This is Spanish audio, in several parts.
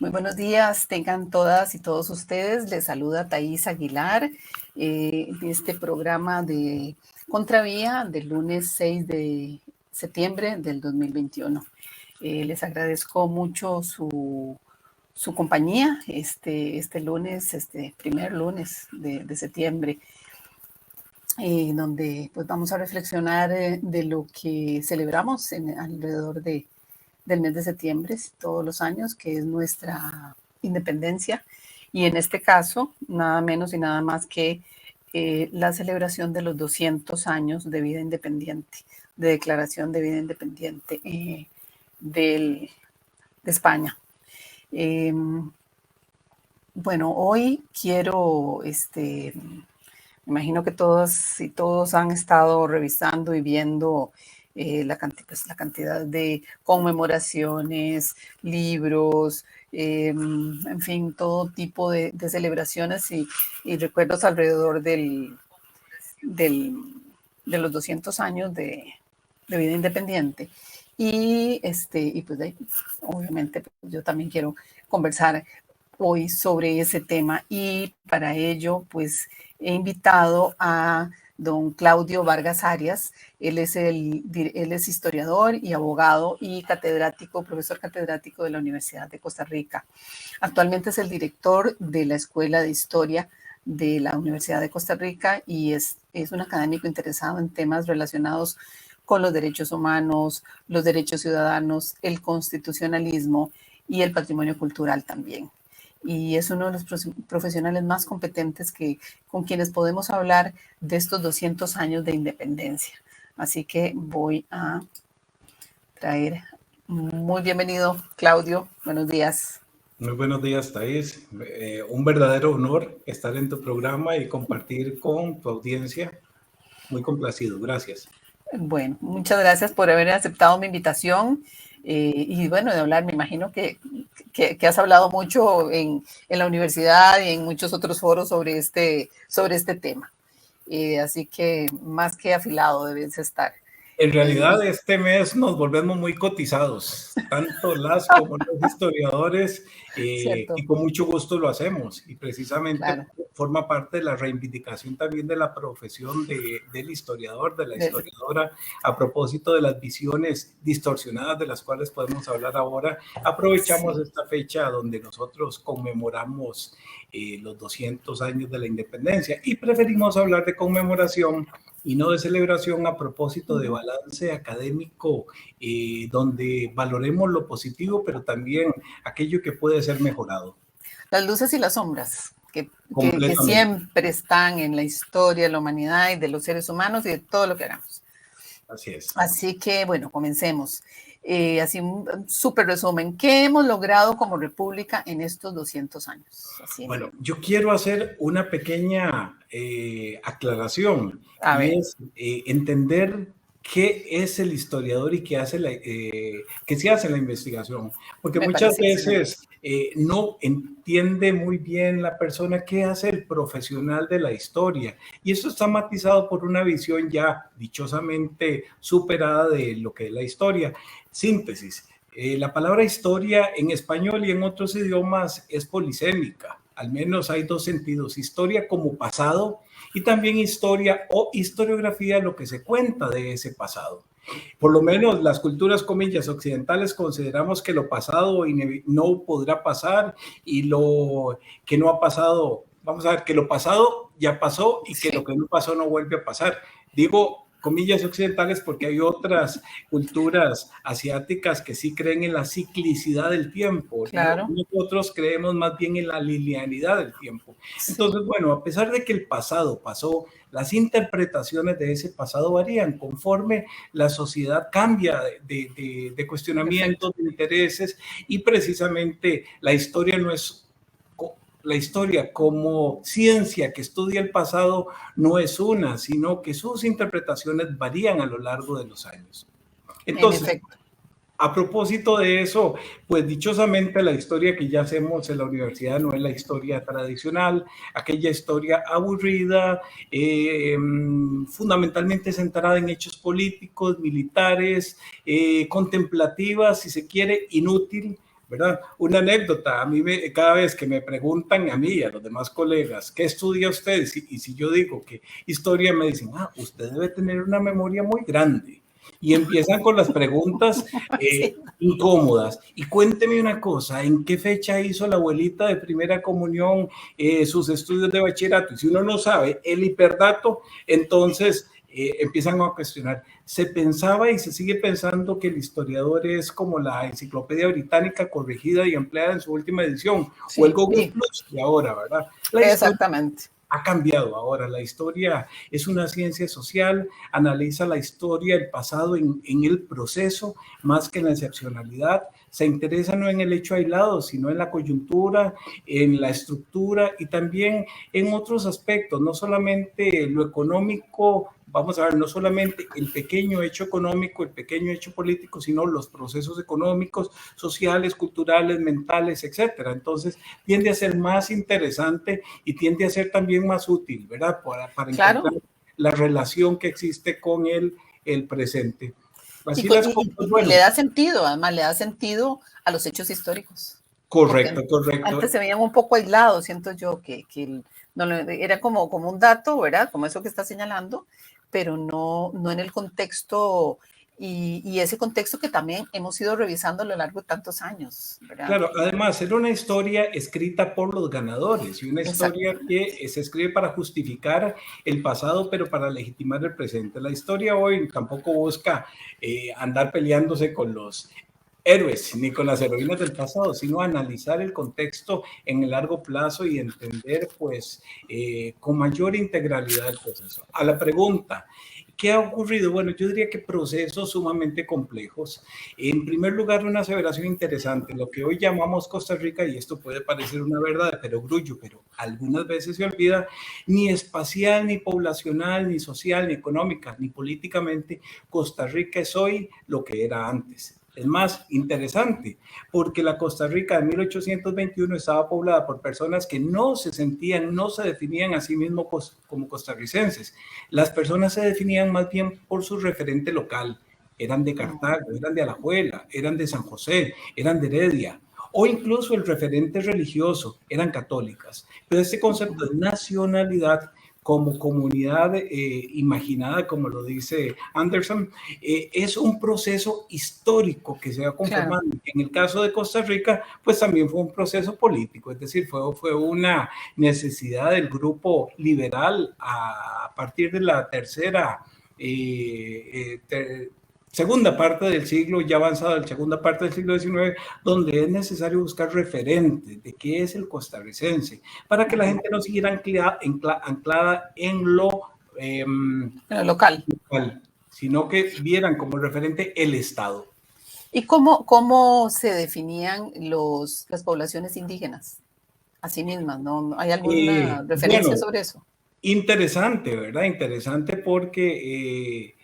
Muy buenos días, tengan todas y todos ustedes. Les saluda Thais Aguilar de este programa de Contravía del lunes 6 de septiembre del 2021. Les agradezco mucho su compañía este lunes, este primer lunes de septiembre, donde pues vamos a reflexionar de lo que celebramos alrededor del mes de septiembre todos los años, que es nuestra independencia, y en este caso nada menos y nada más que la celebración de los 200 años de vida independiente, de declaración de vida independiente de España. Bueno, hoy quiero, me imagino que todas y todos han estado revisando y viendo la cantidad de conmemoraciones, libros, en fin, todo tipo de celebraciones y recuerdos alrededor de los 200 años de vida independiente. Y pues obviamente yo también quiero conversar hoy sobre ese tema, y para ello pues he invitado a don Claudio Vargas Arias. Él es historiador y abogado y profesor catedrático de la Universidad de Costa Rica. Actualmente es el director de la Escuela de Historia de la Universidad de Costa Rica y es un académico interesado en temas relacionados con los derechos humanos, los derechos ciudadanos, el constitucionalismo y el patrimonio cultural también. Y es uno de los profesionales más competentes con quienes podemos hablar de estos 200 años de independencia. Así que voy a traer... Muy bienvenido, Claudio. Buenos días. Muy buenos días, Thais. Un verdadero honor estar en tu programa y compartir con tu audiencia. Muy complacido, gracias. Bueno, muchas gracias por haber aceptado mi invitación. Y bueno, de hablar, me imagino que has hablado mucho en la universidad y en muchos otros foros sobre este tema. Así que más que afilado debes estar. En realidad, este mes nos volvemos muy cotizados, tanto las como los historiadores, y con mucho gusto lo hacemos. Y precisamente forma parte de la reivindicación también de la profesión del historiador, de la historiadora, a propósito de las visiones distorsionadas de las cuales podemos hablar ahora. Aprovechamos esta fecha donde nosotros conmemoramos los 200 años de la independencia y preferimos hablar de conmemoración y no de celebración, a propósito de balance académico, donde valoremos lo positivo, pero también aquello que puede ser mejorado. Las luces y las sombras que siempre están en la historia de la humanidad y de los seres humanos y de todo lo que hagamos. Así es. Así que, bueno, comencemos. Así un súper resumen. ¿Qué hemos logrado como república en estos 200 años? Bueno, yo quiero hacer una pequeña aclaración, es entender qué es el historiador y qué se hace la investigación, porque muchas veces no entiende muy bien la persona qué hace el profesional de la historia, y eso está matizado por una visión ya dichosamente superada de lo que es la historia. Síntesis: la palabra historia en español y en otros idiomas es polisémica. Al menos hay dos sentidos: historia como pasado y también historia o historiografía, lo que se cuenta de ese pasado. Por lo menos las culturas, comillas, occidentales consideramos que lo pasado no podrá pasar, y lo que no ha pasado, vamos a ver, que lo pasado ya pasó y que lo que no pasó no vuelve a pasar. Digo comillas occidentales porque hay otras culturas asiáticas que sí creen en la ciclicidad del tiempo. Claro. Nosotros creemos más bien en la linealidad del tiempo. Entonces, bueno, a pesar de que el pasado pasó, las interpretaciones de ese pasado varían conforme la sociedad cambia de cuestionamientos, de intereses, y precisamente la historia no es... La historia como ciencia que estudia el pasado no es una, sino que sus interpretaciones varían a lo largo de los años. Entonces, a propósito de eso, pues dichosamente la historia que ya hacemos en la universidad no es la historia tradicional, aquella historia aburrida, fundamentalmente centrada en hechos políticos, militares, contemplativa, si se quiere, inútil, ¿verdad? Una anécdota, cada vez que me preguntan a mí y a los demás colegas, ¿qué estudia usted? Y si yo digo que historia, me dicen, usted debe tener una memoria muy grande. Y empiezan con las preguntas incómodas. Y cuénteme una cosa, ¿en qué fecha hizo la abuelita de primera comunión sus estudios de bachillerato? Y si uno no sabe el hiperdato, entonces empiezan a cuestionar. Se pensaba y se sigue pensando que el historiador es como la enciclopedia británica corregida y empleada en su última edición, o el Google Plus de ahora, ¿verdad? Exactamente. Ha cambiado ahora. La historia es una ciencia social, analiza la historia, el pasado en el proceso, más que en la excepcionalidad. Se interesa no en el hecho aislado, sino en la coyuntura, en la estructura y también en otros aspectos, no solamente lo económico. Vamos a ver, no solamente el pequeño hecho económico, el pequeño hecho político, sino los procesos económicos, sociales, culturales, mentales, etcétera. Entonces, tiende a ser más interesante y tiende a ser también más útil, ¿verdad? Para encontrar la relación que existe con el presente. Así y le da sentido, además, le da sentido a los hechos históricos. Correcto, correcto. Antes se veían un poco aislados, siento yo, que era como un dato, ¿verdad? Como eso que está señalando, pero no en el contexto, y ese contexto que también hemos ido revisando a lo largo de tantos años, ¿verdad? Claro, además era una historia escrita por los ganadores y una historia que se escribe para justificar el pasado, pero para legitimar el presente. La historia hoy tampoco busca andar peleándose con los héroes ni con las heroínas del pasado, sino analizar el contexto en el largo plazo y entender, pues, con mayor integralidad el proceso. A la pregunta, ¿qué ha ocurrido? Bueno, yo diría que procesos sumamente complejos. En primer lugar, una aseveración interesante, lo que hoy llamamos Costa Rica, y esto puede parecer una verdad de perogrullo, pero algunas veces se olvida, ni espacial, ni poblacional, ni social, ni económica, ni políticamente, Costa Rica es hoy lo que era antes. Es más interesante, porque la Costa Rica de 1821 estaba poblada por personas que no se sentían, no se definían a sí mismos como costarricenses. Las personas se definían más bien por su referente local. Eran de Cartago, eran de Alajuela, eran de San José, eran de Heredia, o incluso el referente religioso, eran católicas. Pero este concepto de nacionalidad como comunidad imaginada, como lo dice Anderson, es un proceso histórico que se va conformando. Claro. En el caso de Costa Rica, pues también fue un proceso político, es decir, fue una necesidad del grupo liberal a partir de la segunda parte del siglo, ya avanzada la segunda parte del siglo XIX, donde es necesario buscar referentes de qué es el costarricense, para que la gente no siguiera anclada en lo local, sino que vieran como referente el Estado. ¿Y cómo se definían las poblaciones indígenas a sí mismas? ¿No? ¿Hay alguna referencia sobre eso? Interesante, ¿verdad? Interesante porque...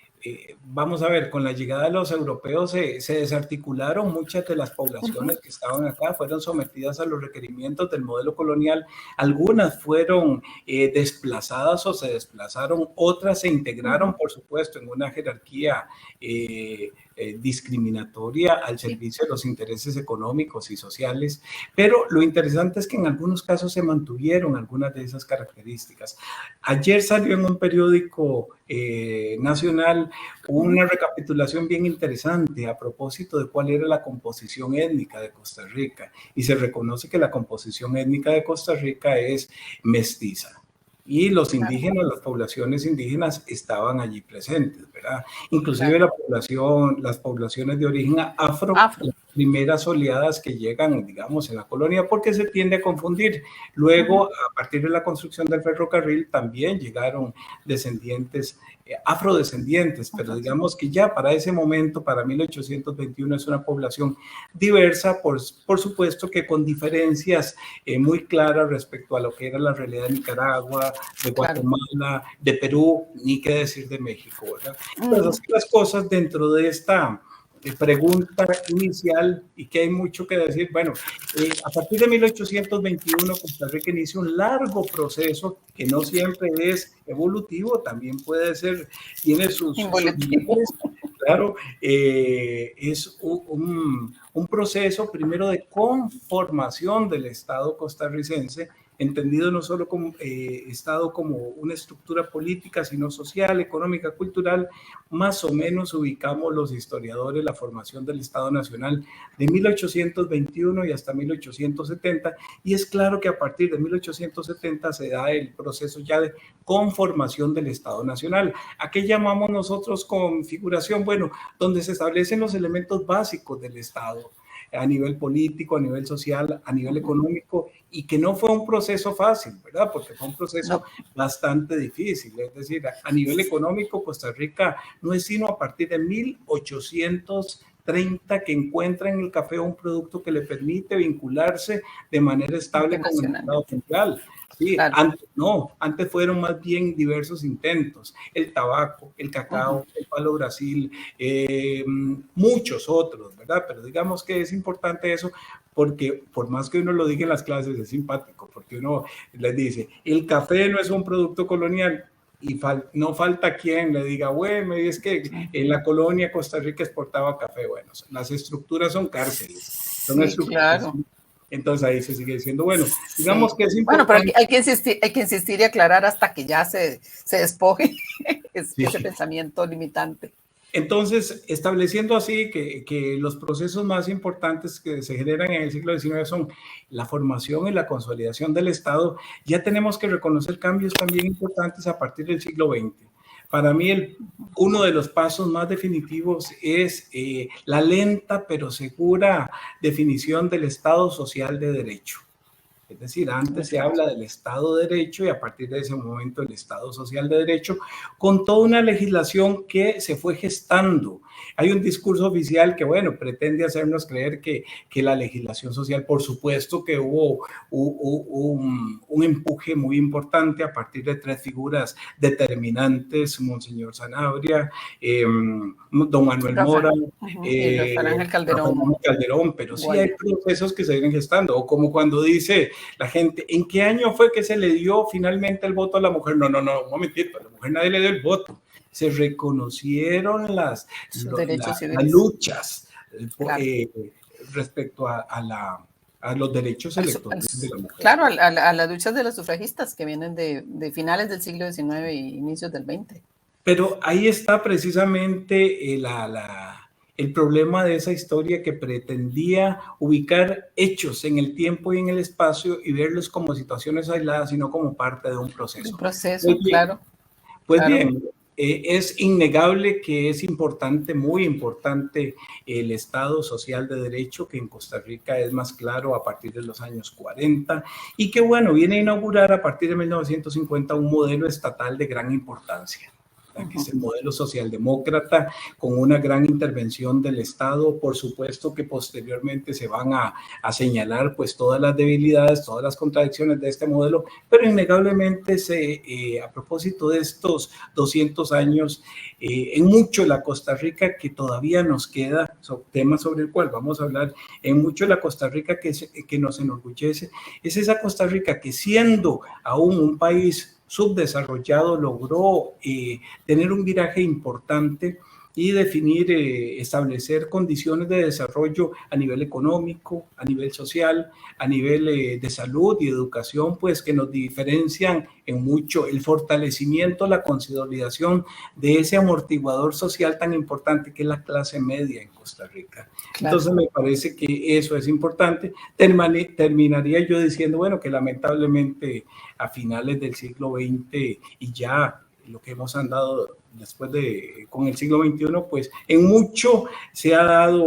vamos a ver, con la llegada de los europeos se desarticularon muchas de las poblaciones que estaban acá, fueron sometidas a los requerimientos del modelo colonial, algunas fueron desplazadas o se desplazaron, otras se integraron, por supuesto, en una jerarquía discriminatoria al servicio de los intereses económicos y sociales, pero lo interesante es que en algunos casos se mantuvieron algunas de esas características. Ayer salió en un periódico nacional una recapitulación bien interesante a propósito de cuál era la composición étnica de Costa Rica, y se reconoce que la composición étnica de Costa Rica es mestiza. Y los indígenas, las poblaciones indígenas estaban allí presentes, ¿verdad? Inclusive las poblaciones de origen afro, las primeras oleadas que llegan, digamos, en la colonia, porque se tiende a confundir. Luego, a partir de la construcción del ferrocarril, también llegaron descendientes, afrodescendientes, pero digamos que ya para ese momento, para 1821, es una población diversa, por supuesto que con diferencias muy claras respecto a lo que era la realidad de Nicaragua, de Guatemala, de Perú, ni qué decir de México, ¿verdad? Entonces, las cosas dentro de esta pregunta inicial, y que hay mucho que decir. Bueno, a partir de 1821 Costa Rica inicia un largo proceso que no siempre es evolutivo, también puede ser, tiene sus niveles, claro, es un proceso primero de conformación del Estado costarricense, entendido no solo como Estado como una estructura política, sino social, económica, cultural. Más o menos ubicamos los historiadores la formación del Estado Nacional de 1821 y hasta 1870, y es claro que a partir de 1870 se da el proceso ya de conformación del Estado Nacional. ¿A qué llamamos nosotros configuración? Bueno, donde se establecen los elementos básicos del Estado, a nivel político, a nivel social, a nivel económico, y que no fue un proceso fácil, ¿verdad? Porque fue un proceso bastante difícil. Es decir, a nivel económico, Costa Rica no es sino a partir de 1830 que encuentra en el café un producto que le permite vincularse de manera estable con el mercado central. Sí, claro. Antes fueron más bien diversos intentos, el tabaco, el cacao, el palo Brasil, muchos otros, ¿verdad? Pero digamos que es importante eso porque por más que uno lo diga en las clases es simpático, porque uno les dice, el café no es un producto colonial, y no falta quien le diga, bueno, es que en la colonia Costa Rica exportaba café. Bueno, las estructuras son cárceles, son estructuras. Claro. Entonces ahí se sigue diciendo, bueno, digamos que es importante. Bueno, pero hay que insistir y aclarar hasta que ya se despoje ese pensamiento limitante. Entonces, estableciendo así que los procesos más importantes que se generan en el siglo XIX son la formación y la consolidación del Estado, ya tenemos que reconocer cambios también importantes a partir del siglo XX. Para mí, uno de los pasos más definitivos es la lenta pero segura definición del Estado social de derecho. Es decir, antes se habla del Estado de Derecho y a partir de ese momento el Estado Social de Derecho, con toda una legislación que se fue gestando. Hay un discurso oficial que, bueno, pretende hacernos creer que la legislación social, por supuesto que hubo un empuje muy importante a partir de tres figuras determinantes, Monseñor Sanabria, don Manuel Mora, Rafael Calderón, pero sí hay procesos que se vienen gestando, o como cuando dice la gente, ¿en qué año fue que se le dio finalmente el voto a la mujer? No, un momentito, a la mujer nadie le dio el voto. Se reconocieron las luchas respecto a los derechos electorales de la mujer. Claro, a las luchas de los sufragistas que vienen de finales del siglo XIX e inicios del XX. Pero ahí está precisamente el problema de esa historia que pretendía ubicar hechos en el tiempo y en el espacio y verlos como situaciones aisladas, sino como parte de un proceso. Un proceso, pues bien, claro. Pues claro. Bien, es innegable que es importante, muy importante, el Estado Social de Derecho, que en Costa Rica es más claro a partir de los años 40, y que, bueno, viene a inaugurar a partir de 1950 un modelo estatal de gran importancia, que es el modelo socialdemócrata, con una gran intervención del Estado. Por supuesto que posteriormente se van a señalar pues todas las debilidades, todas las contradicciones de este modelo, pero innegablemente a propósito de estos 200 años, en mucho la Costa Rica que todavía nos queda, tema sobre el cual vamos a hablar, en mucho la Costa Rica que nos enorgullece, es esa Costa Rica que siendo aún un país subdesarrollado logró tener un viraje importante y definir, establecer condiciones de desarrollo a nivel económico, a nivel social, a nivel de salud y educación, pues que nos diferencian en mucho el fortalecimiento, la consolidación de ese amortiguador social tan importante que es la clase media en Costa Rica. Claro. Entonces me parece que eso es importante. Terminaría yo diciendo, bueno, que lamentablemente a finales del siglo XX y ya lo que hemos andado después con el siglo XXI, pues en mucho se ha dado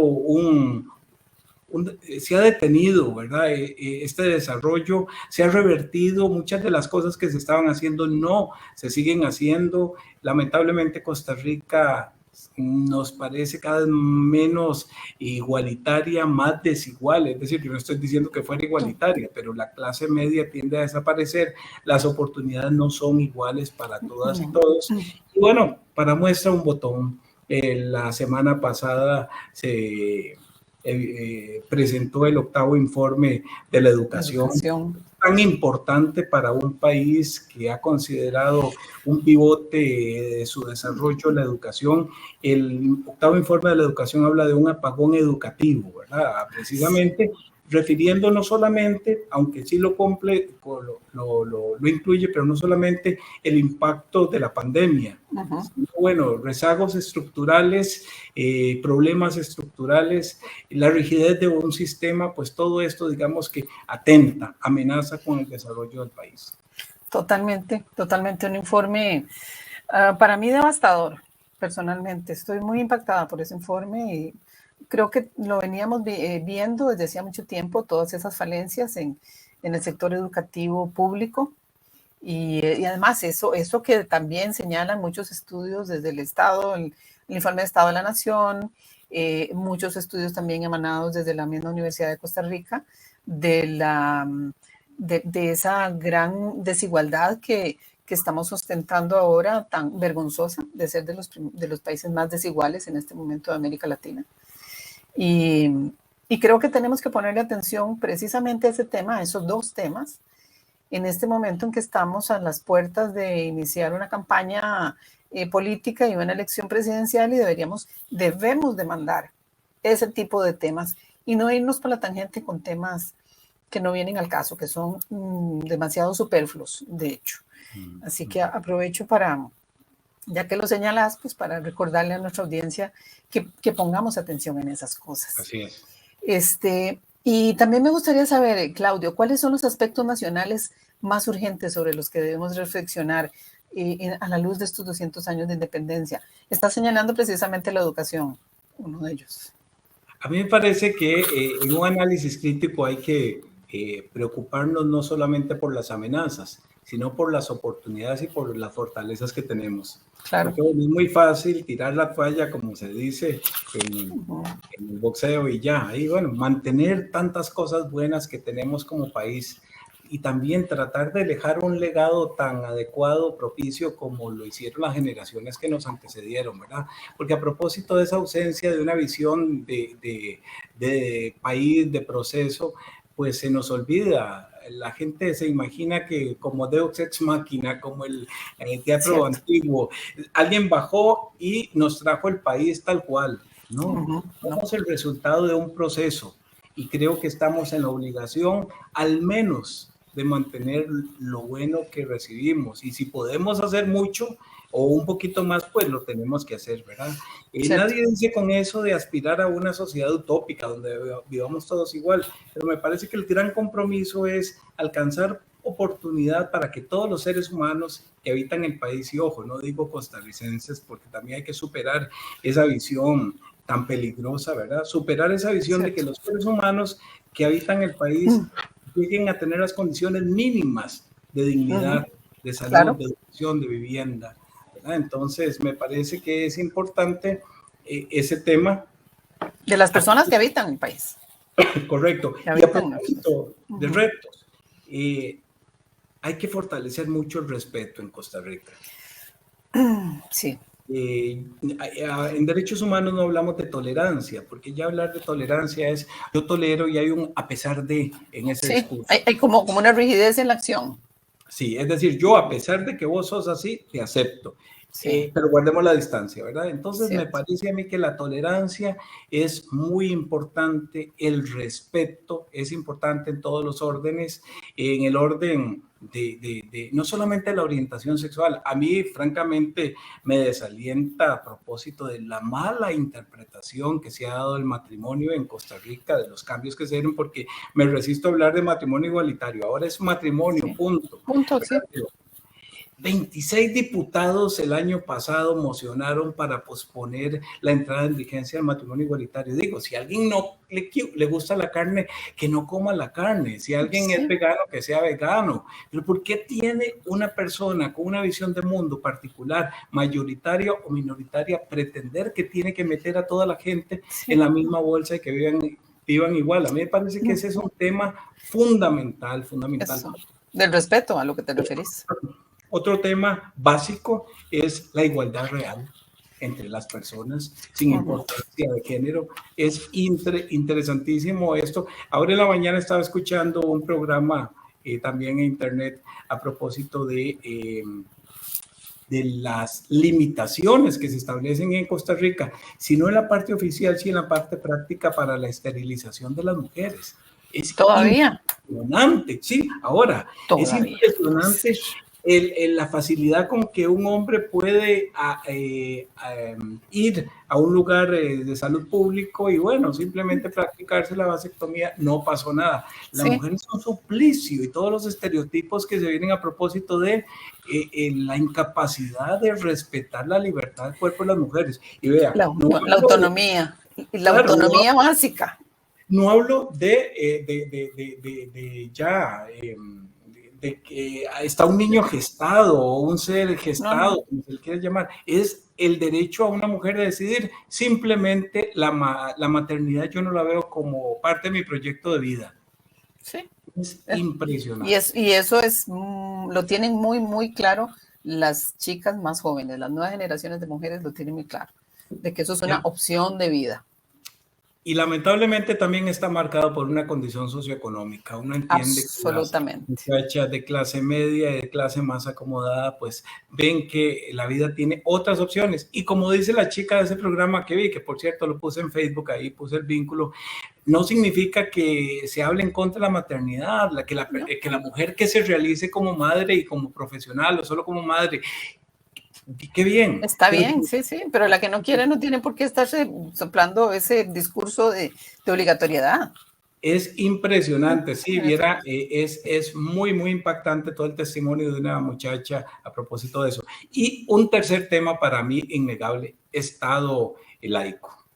se ha detenido, ¿verdad? Este desarrollo se ha revertido, muchas de las cosas que se estaban haciendo no se siguen haciendo. Lamentablemente Costa Rica nos parece cada vez menos igualitaria, más desigual. Es decir, yo no estoy diciendo que fuera igualitaria, pero la clase media tiende a desaparecer, las oportunidades no son iguales para todas y todos. Y bueno, para muestra un botón, la semana pasada se presentó el 8º informe de la educación. tan importante para un país que ha considerado un pivote de su desarrollo, la educación. El octavo informe de la educación habla de un apagón educativo, ¿verdad? Precisamente refiriendo no solamente, aunque sí lo incluye, pero no solamente el impacto de la pandemia, sino, bueno, rezagos estructurales, problemas estructurales, la rigidez de un sistema, pues todo esto, digamos que atenta, amenaza con el desarrollo del país. Totalmente, totalmente un informe para mí devastador, personalmente. Estoy muy impactada por ese informe y creo que lo veníamos viendo desde hacía mucho tiempo, todas esas falencias en el sector educativo público. Y además eso que también señalan muchos estudios desde el Estado, el informe de Estado de la Nación, muchos estudios también emanados desde la misma Universidad de Costa Rica, de esa gran desigualdad que estamos ostentando ahora, tan vergonzosa, de ser de los países más desiguales en este momento de América Latina. Y creo que tenemos que ponerle atención precisamente a ese tema, a esos dos temas, en este momento en que estamos a las puertas de iniciar una campaña política y una elección presidencial, y debemos demandar ese tipo de temas y no irnos por la tangente con temas que no vienen al caso, que son demasiado superfluos, de hecho. Así que aprovecho para, ya que lo señalas, pues para recordarle a nuestra audiencia que pongamos atención en esas cosas. Así es. Y también me gustaría saber, Claudio, ¿cuáles son los aspectos nacionales más urgentes sobre los que debemos reflexionar a la luz de estos 200 años de independencia? Está señalando precisamente la educación, uno de ellos. A mí me parece que en un análisis crítico hay que preocuparnos no solamente por las amenazas, sino por las oportunidades y por las fortalezas que tenemos. Claro. Porque es muy fácil tirar la toalla, como se dice en el boxeo, y ya. Y bueno, mantener tantas cosas buenas que tenemos como país y también tratar de dejar un legado tan adecuado, propicio, como lo hicieron las generaciones que nos antecedieron, ¿verdad? Porque a propósito de esa ausencia de una visión de país, de proceso, pues se nos olvida. La gente se imagina que como Deus Ex Machina, como en el teatro antiguo, alguien bajó y nos trajo el país tal cual. No, somos el resultado de un proceso y creo que estamos en la obligación al menos de mantener lo bueno que recibimos, y si podemos hacer mucho o un poquito más, pues lo tenemos que hacer, ¿verdad? Nadie dice con eso de aspirar a una sociedad utópica donde vivamos todos igual, pero me parece que el gran compromiso es alcanzar oportunidad para que todos los seres humanos que habitan el país, y ojo, no digo costarricenses, porque también hay que superar esa visión tan peligrosa, ¿verdad? Superar esa visión de que los seres humanos que habitan el país lleguen a tener las condiciones mínimas de dignidad, de salud, de educación, de vivienda, ¿verdad? Entonces, me parece que es importante ese tema. De las personas que habitan el país. Correcto. Y a propósito de retos, hay que fortalecer mucho el respeto en Costa Rica. Sí. En derechos humanos no hablamos de tolerancia, porque ya hablar de tolerancia es yo tolero y hay un a pesar de en ese discurso. Hay como una rigidez en la acción. Sí, es decir, yo a pesar de que vos sos así, te acepto. Pero guardemos la distancia, ¿verdad? Entonces me parece a mí que la tolerancia es muy importante, el respeto es importante en todos los órdenes, en el orden de no solamente la orientación sexual. A mí, francamente, me desalienta a propósito de la mala interpretación que se ha dado del matrimonio en Costa Rica, de los cambios que se dieron, porque me resisto a hablar de matrimonio igualitario. Ahora es matrimonio, punto. Punto, sí. 26 diputados el año pasado mocionaron para posponer la entrada en vigencia del matrimonio igualitario. Digo, si a alguien no le gusta la carne, que no coma la carne. Si alguien es vegano, que sea vegano. Pero ¿por qué tiene una persona con una visión de mundo particular, mayoritaria o minoritaria, pretender que tiene que meter a toda la gente en la misma bolsa y que vivan igual? A mí me parece que ese es un tema fundamental. Eso, del respeto a lo que te referís. Otro tema básico es la igualdad real entre las personas, sin importancia de género. Es interesantísimo esto. Ahora en la mañana estaba escuchando un programa también en internet a propósito de las limitaciones que se establecen en Costa Rica, sino en la parte oficial, sí en la parte práctica para la esterilización de las mujeres. Es todavía impresionante, sí, ahora, es impresionante la facilidad con que un hombre puede ir a un lugar de salud público y bueno, simplemente practicarse la vasectomía, no pasó nada. La mujer es un suplicio y todos los estereotipos que se vienen a propósito de la incapacidad de respetar la libertad del cuerpo de las mujeres. Y vea, la autonomía, la autonomía básica. No hablo de que está un niño gestado o un ser gestado, como se le quiere llamar. Es el derecho a una mujer de decidir. Simplemente la maternidad yo no la veo como parte de mi proyecto de vida. Sí. Es impresionante. Y eso es, lo tienen muy, muy claro las chicas más jóvenes, las nuevas generaciones de mujeres lo tienen muy claro, de que eso es una opción de vida. Y lamentablemente también está marcado por una condición socioeconómica. Uno entiende que las muchachas de clase media y de clase más acomodada, pues ven que la vida tiene otras opciones. Y como dice la chica de ese programa que vi, que por cierto lo puse en Facebook, ahí puse el vínculo, no significa que se hable en contra de la maternidad, que la mujer que se realice como madre y como profesional o solo como madre, qué bien. Está bien, sí, pero la que no quiere no tiene por qué estarse soplando ese discurso de obligatoriedad. Es impresionante, sí, viera, es muy, muy impactante todo el testimonio de una muchacha a propósito de eso. Y un tercer tema para mí innegable, Estado laico.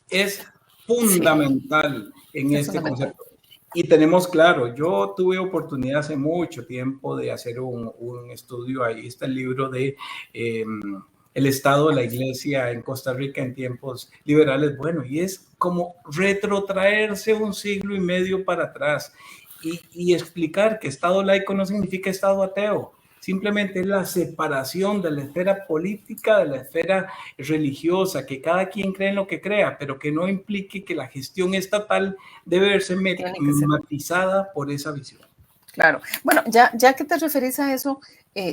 Es fundamental en este concepto. Y tenemos claro, yo tuve oportunidad hace mucho tiempo de hacer un estudio, ahí está el libro de El Estado de la Iglesia en Costa Rica en tiempos liberales, bueno, y es como retrotraerse 1,5 siglos para atrás y explicar que Estado laico no significa Estado ateo. Simplemente es la separación de la esfera política de la esfera religiosa, que cada quien cree en lo que crea, pero que no implique que la gestión estatal debe verse matizada por esa visión. Claro. Bueno, ya que te referís a eso,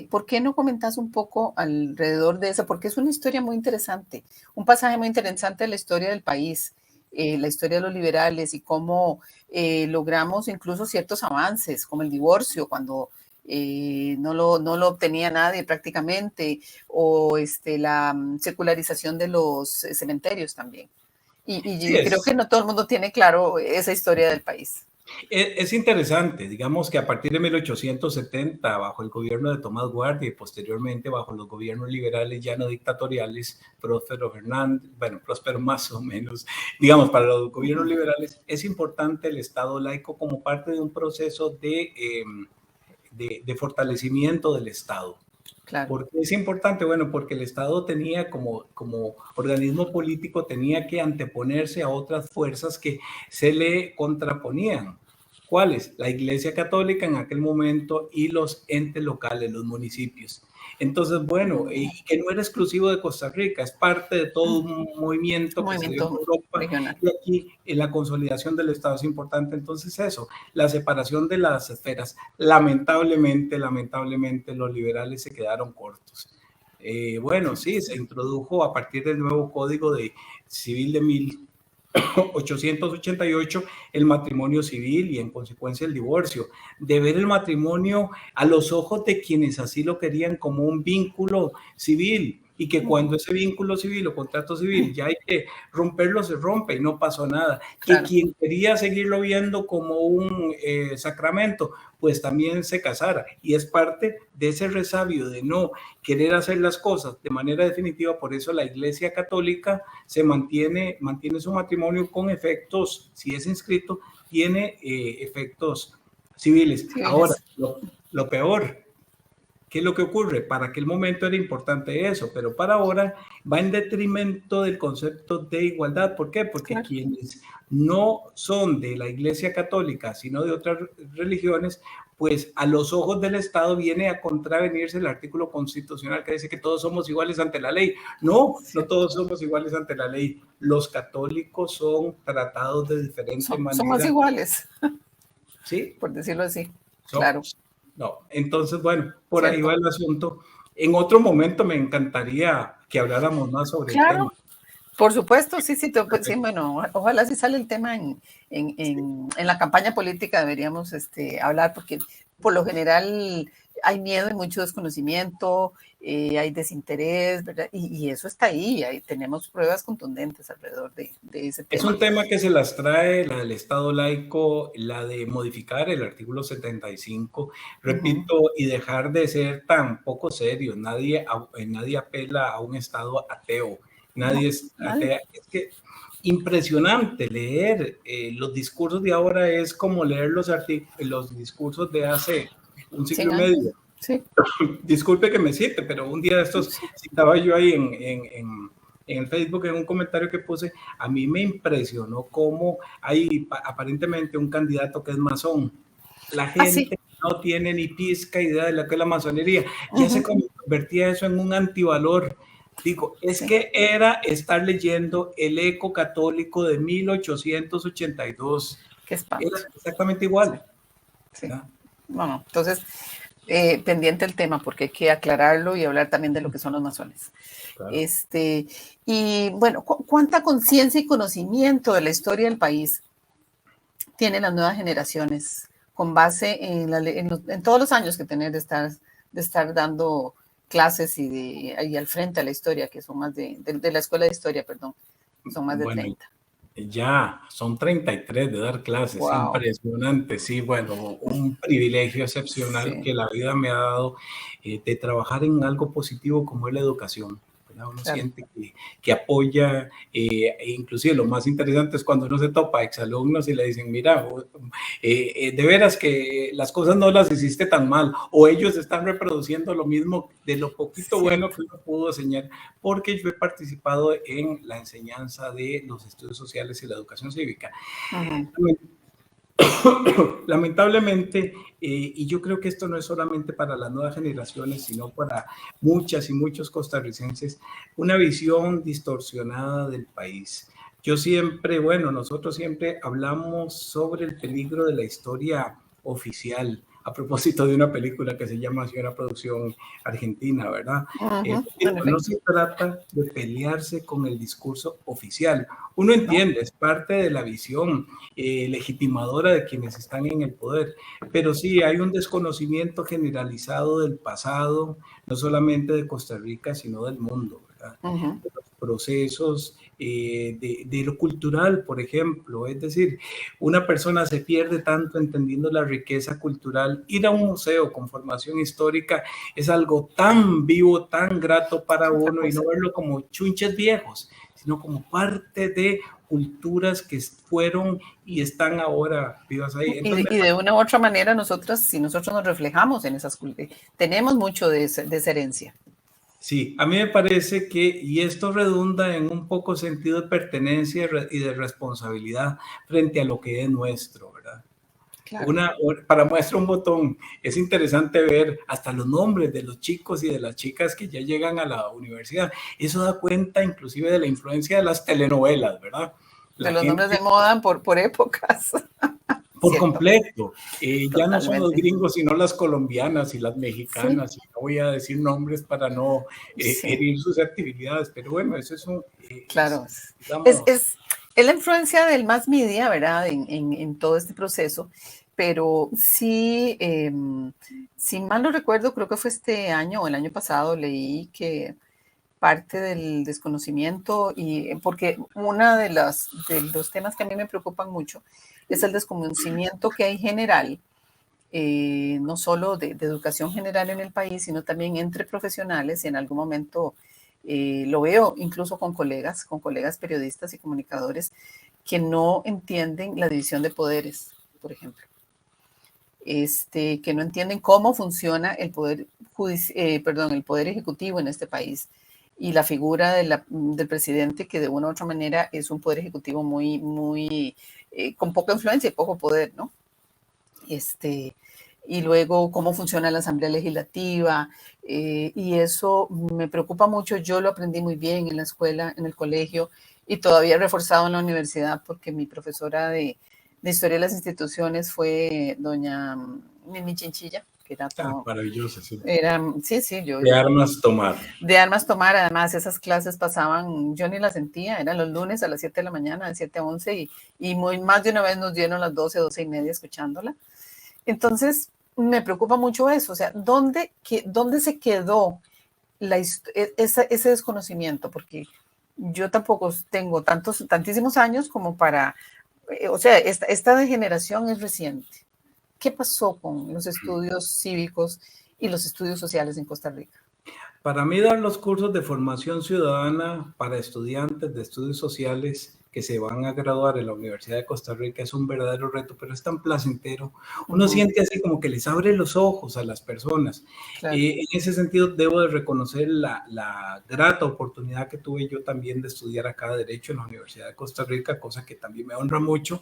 ¿por qué no comentas un poco alrededor de eso? Porque es una historia muy interesante, un pasaje muy interesante de la historia del país, la historia de los liberales y cómo logramos incluso ciertos avances, como el divorcio, cuando no lo obtenía nadie prácticamente, o la secularización de los cementerios también. Y creo que no todo el mundo tiene claro esa historia del país. Es interesante, digamos que a partir de 1870, bajo el gobierno de Tomás Guardia y posteriormente bajo los gobiernos liberales ya no dictatoriales, Próspero Fernández, bueno, Próspero más o menos, digamos, para los gobiernos liberales, es importante el Estado laico como parte de un proceso de fortalecimiento del Estado. Claro. ¿Por qué es importante? Bueno, porque el Estado tenía como organismo político, tenía que anteponerse a otras fuerzas que se le contraponían. ¿Cuáles? La Iglesia Católica en aquel momento y los entes locales, los municipios. Entonces, bueno, y que no era exclusivo de Costa Rica, es parte de todo un movimiento que se dio en Europa regional. Y aquí en la consolidación del Estado es importante. Entonces eso, la separación de las esferas, lamentablemente los liberales se quedaron cortos. Bueno, sí, se introdujo a partir del nuevo Código Civil de 1888 el matrimonio civil y en consecuencia el divorcio, de ver el matrimonio a los ojos de quienes así lo querían como un vínculo civil y que cuando ese vínculo civil o contrato civil ya hay que romperlo, se rompe y no pasó nada. Claro. Que quien quería seguirlo viendo como un sacramento, pues también se casara. Y es parte de ese resabio de no querer hacer las cosas de manera definitiva. Por eso la Iglesia Católica se mantiene su matrimonio con efectos, si es inscrito, tiene efectos civiles. Ahora, lo peor, ¿qué es lo que ocurre? Para aquel momento era importante eso, pero para ahora va en detrimento del concepto de igualdad. ¿Por qué? Porque quienes no son de la Iglesia Católica, sino de otras religiones, pues a los ojos del Estado viene a contravenirse el artículo constitucional que dice que todos somos iguales ante la ley. No todos somos iguales ante la ley. Los católicos son tratados de diferente manera. Somos iguales, ¿sí? Por decirlo así. Claro. No, entonces, bueno, por ahí va el asunto. En otro momento me encantaría que habláramos más sobre el tema. Por supuesto, sí, bueno, ojalá si sale el tema en la campaña política deberíamos hablar, porque por lo general hay miedo y mucho desconocimiento, hay desinterés, ¿verdad? Y eso está ahí tenemos pruebas contundentes alrededor de ese tema. Es un tema que se las trae la del Estado laico, la de modificar el artículo 75, repito, y dejar de ser tan poco serio. Nadie apela a un Estado ateo. Nadie es atea. Es que impresionante leer los discursos de ahora es como leer los discursos de hace un siglo y medio. Sí. Disculpe que me cite, pero un día de estos citaba yo ahí en el Facebook, en un comentario que puse, a mí me impresionó cómo hay aparentemente un candidato que es masón. La gente no tiene ni pizca idea de lo que es la masonería. Ya se convertía eso en un antivalor. Digo, es que era estar leyendo el Eco Católico de 1882. Qué espanto. Era exactamente igual. Sí. Bueno, entonces, pendiente el tema, porque hay que aclararlo y hablar también de lo que son los masones. Claro. Y bueno, ¿cuánta conciencia y conocimiento de la historia del país tienen las nuevas generaciones con base en todos los años que tener de estar dando clases y al frente a la historia, que son más de la escuela de historia, perdón, son más de 30? Ya, son 33 de dar clases, impresionante, sí, bueno, un privilegio excepcional que la vida me ha dado de trabajar en algo positivo como es la educación. Uno siente que apoya, e inclusive lo más interesante es cuando uno se topa a exalumnos y le dicen, mira, de veras que las cosas no las hiciste tan mal, o ellos están reproduciendo lo mismo de lo poquito bueno que uno pudo enseñar, porque yo he participado en la enseñanza de los estudios sociales y la educación cívica. Lamentablemente, y yo creo que esto no es solamente para las nuevas generaciones, sino para muchas y muchos costarricenses, una visión distorsionada del país. Nosotros siempre hablamos sobre el peligro de la historia oficial, a propósito de una película que se llama así, una producción argentina, ¿verdad? No se trata de pelearse con el discurso oficial. Uno entiende, es parte de la visión legitimadora de quienes están en el poder, pero sí hay un desconocimiento generalizado del pasado, no solamente de Costa Rica, sino del mundo, ¿verdad? De los procesos de lo cultural, por ejemplo. Es decir, una persona se pierde tanto entendiendo la riqueza cultural. Ir a un museo con formación histórica es algo tan vivo, tan grato para uno, y no verlo como chunches viejos, sino como parte de culturas que fueron y están ahora vivas ahí. Entonces, y de una u otra manera si nosotros nos reflejamos en esas culturas, tenemos mucho de esa herencia. Sí, a mí me parece que, y esto redunda en un poco sentido de pertenencia y de responsabilidad frente a lo que es nuestro, ¿verdad? Claro. Para muestra un botón, es interesante ver hasta los nombres de los chicos y de las chicas que ya llegan a la universidad. Eso da cuenta inclusive de la influencia de las telenovelas, ¿verdad? De los nombres de moda por épocas. Por completo. Ya no son los gringos, sino las colombianas y las mexicanas. Sí. Y no voy a decir nombres para no herir susceptibilidades, pero bueno, eso es un... claro. Es la influencia del mass media, ¿verdad? En todo este proceso, pero sí, si mal no recuerdo, creo que fue este año o el año pasado, leí que parte del desconocimiento, y porque uno de los temas que a mí me preocupan mucho es el desconocimiento que hay general, no solo de educación general en el país, sino también entre profesionales, y en algún momento lo veo incluso con colegas periodistas y comunicadores que no entienden la división de poderes, por ejemplo. Que no entienden cómo funciona el poder ejecutivo en este país, y la figura del presidente, que de una u otra manera es un poder ejecutivo muy con poca influencia y poco poder, ¿no? Y luego cómo funciona la Asamblea Legislativa, y eso me preocupa mucho. Yo lo aprendí muy bien en la escuela, en el colegio, y todavía reforzado en la universidad, porque mi profesora de Historia de las Instituciones fue doña mi chinchilla, que era todo. Maravilloso, sí. Sí, yo. De armas tomar. De armas tomar, además esas clases pasaban, yo ni las sentía, eran los lunes a las 7 de la mañana, de 7 a 11, y más de una vez nos dieron las 12, 12 y media escuchándola. Entonces, me preocupa mucho eso, o sea, ¿dónde se quedó ese desconocimiento? Porque yo tampoco tengo tantísimos años como para, o sea, esta degeneración es reciente. ¿Qué pasó con los estudios cívicos y los estudios sociales en Costa Rica? Para mí, dar los cursos de formación ciudadana para estudiantes de estudios sociales que se van a graduar en la Universidad de Costa Rica es un verdadero reto, pero es tan placentero. Uno siente así como que les abre los ojos a las personas. Claro. En ese sentido, debo de reconocer la grata oportunidad que tuve yo también de estudiar acá Derecho en la Universidad de Costa Rica, cosa que también me honra mucho,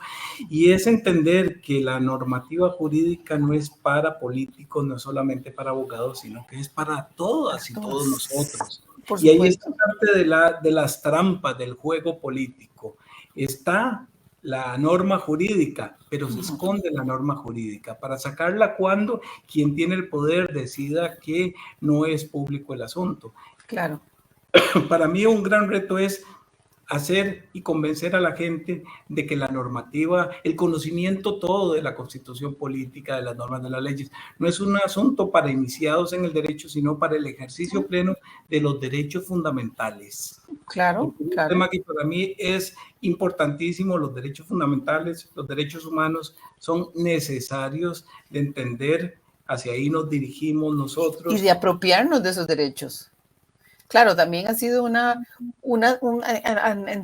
y es entender que la normativa jurídica no es para políticos, no es solamente para abogados, sino que es para todas y todos nosotros. Y ahí es parte de las trampas del juego político. Está la norma jurídica, pero se esconde la norma jurídica para sacarla cuando quien tiene el poder decida que no es público el asunto. Claro. Para mí un gran reto es hacer y convencer a la gente de que la normativa, el conocimiento todo de la constitución política, de las normas de las leyes, no es un asunto para iniciados en el derecho, sino para el ejercicio pleno de los derechos fundamentales. Claro, un tema que para mí es importantísimo. Los derechos fundamentales, los derechos humanos son necesarios de entender, hacia ahí nos dirigimos nosotros. Y de apropiarnos de esos derechos. Claro, también ha sido en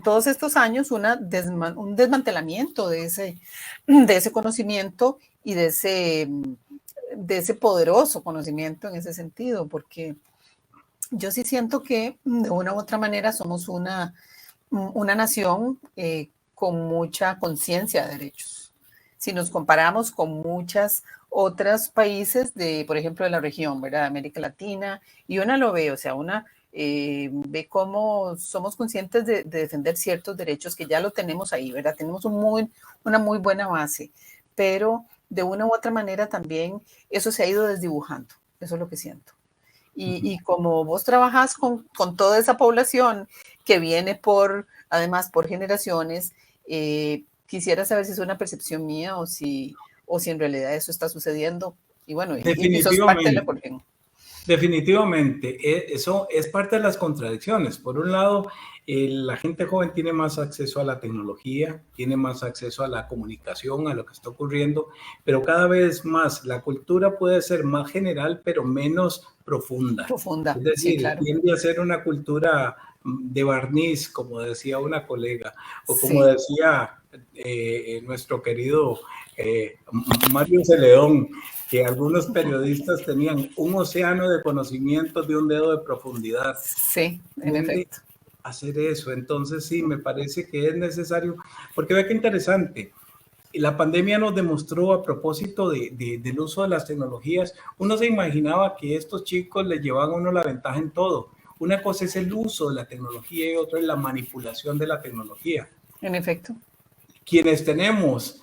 todos estos años un desmantelamiento de ese conocimiento y de ese poderoso conocimiento en ese sentido, porque yo sí siento que de una u otra manera somos una nación con mucha conciencia de derechos. Si nos comparamos con muchas otros países por ejemplo, de la región, ¿verdad? América Latina, y una lo ve, o sea, ve cómo somos conscientes de defender ciertos derechos que ya lo tenemos ahí, ¿verdad? Tenemos una muy buena base, pero de una u otra manera también eso se ha ido desdibujando, eso es lo que siento. Y como vos trabajás con toda esa población que viene además por generaciones, quisiera saber si es una percepción mía o si en realidad eso está sucediendo. Y bueno, y sos parte de la colección. Definitivamente, eso es parte de las contradicciones. Por un lado, la gente joven tiene más acceso a la tecnología, tiene más acceso a la comunicación, a lo que está ocurriendo, pero cada vez más la cultura puede ser más general, pero menos profunda. Es decir, sí, claro, tiende a ser una cultura de barniz, como decía una colega, o como decía nuestro querido Mario Celedón, que algunos periodistas tenían un océano de conocimientos de un dedo de profundidad. Sí, en efecto. Hacer eso, entonces sí, me parece que es necesario, porque ve qué interesante, la pandemia nos demostró a propósito del uso de las tecnologías, uno se imaginaba que estos chicos les llevaban a uno la ventaja en todo. Una cosa es el uso de la tecnología y otra es la manipulación de la tecnología. En efecto. Quienes tenemos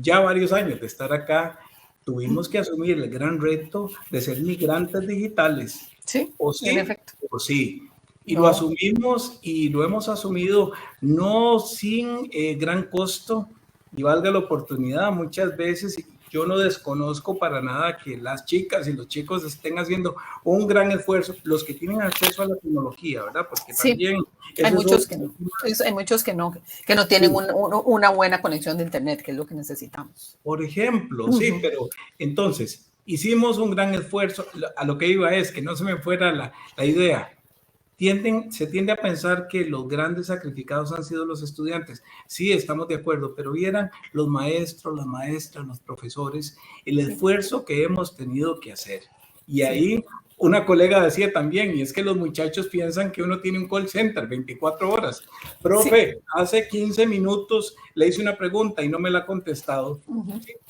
ya varios años de estar acá, tuvimos que asumir el gran reto de ser migrantes digitales. Sí, o sí, en efecto. O sí. Y lo asumimos y lo hemos asumido no sin gran costo, y valga la oportunidad. Muchas veces yo no desconozco para nada que las chicas y los chicos estén haciendo un gran esfuerzo, los que tienen acceso a la tecnología, ¿verdad? Porque también hay muchos que no. Hay muchos que no tienen una buena conexión de internet, que es lo que necesitamos. Por ejemplo, sí, pero entonces hicimos un gran esfuerzo. A lo que iba es que no se me fuera la idea. Se tiende a pensar que los grandes sacrificados han sido los estudiantes. Sí, estamos de acuerdo, pero vieran los maestros, las maestras, los profesores, el esfuerzo que hemos tenido que hacer. Y ahí una colega decía también, y es que los muchachos piensan que uno tiene un call center 24 horas. Profe, hace 15 minutos le hice una pregunta y no me la ha contestado.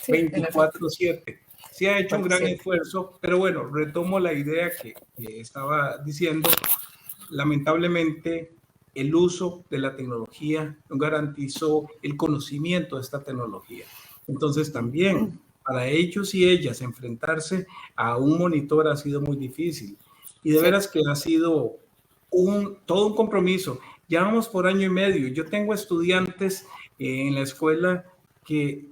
24/7. Sí ha hecho un gran esfuerzo, pero bueno, retomo la idea que estaba diciendo. Lamentablemente, el uso de la tecnología no garantizó el conocimiento de esta tecnología. Entonces, también para ellos y ellas enfrentarse a un monitor ha sido muy difícil. Y de veras que ha sido todo un compromiso. Ya vamos por año y medio. Yo tengo estudiantes en la escuela que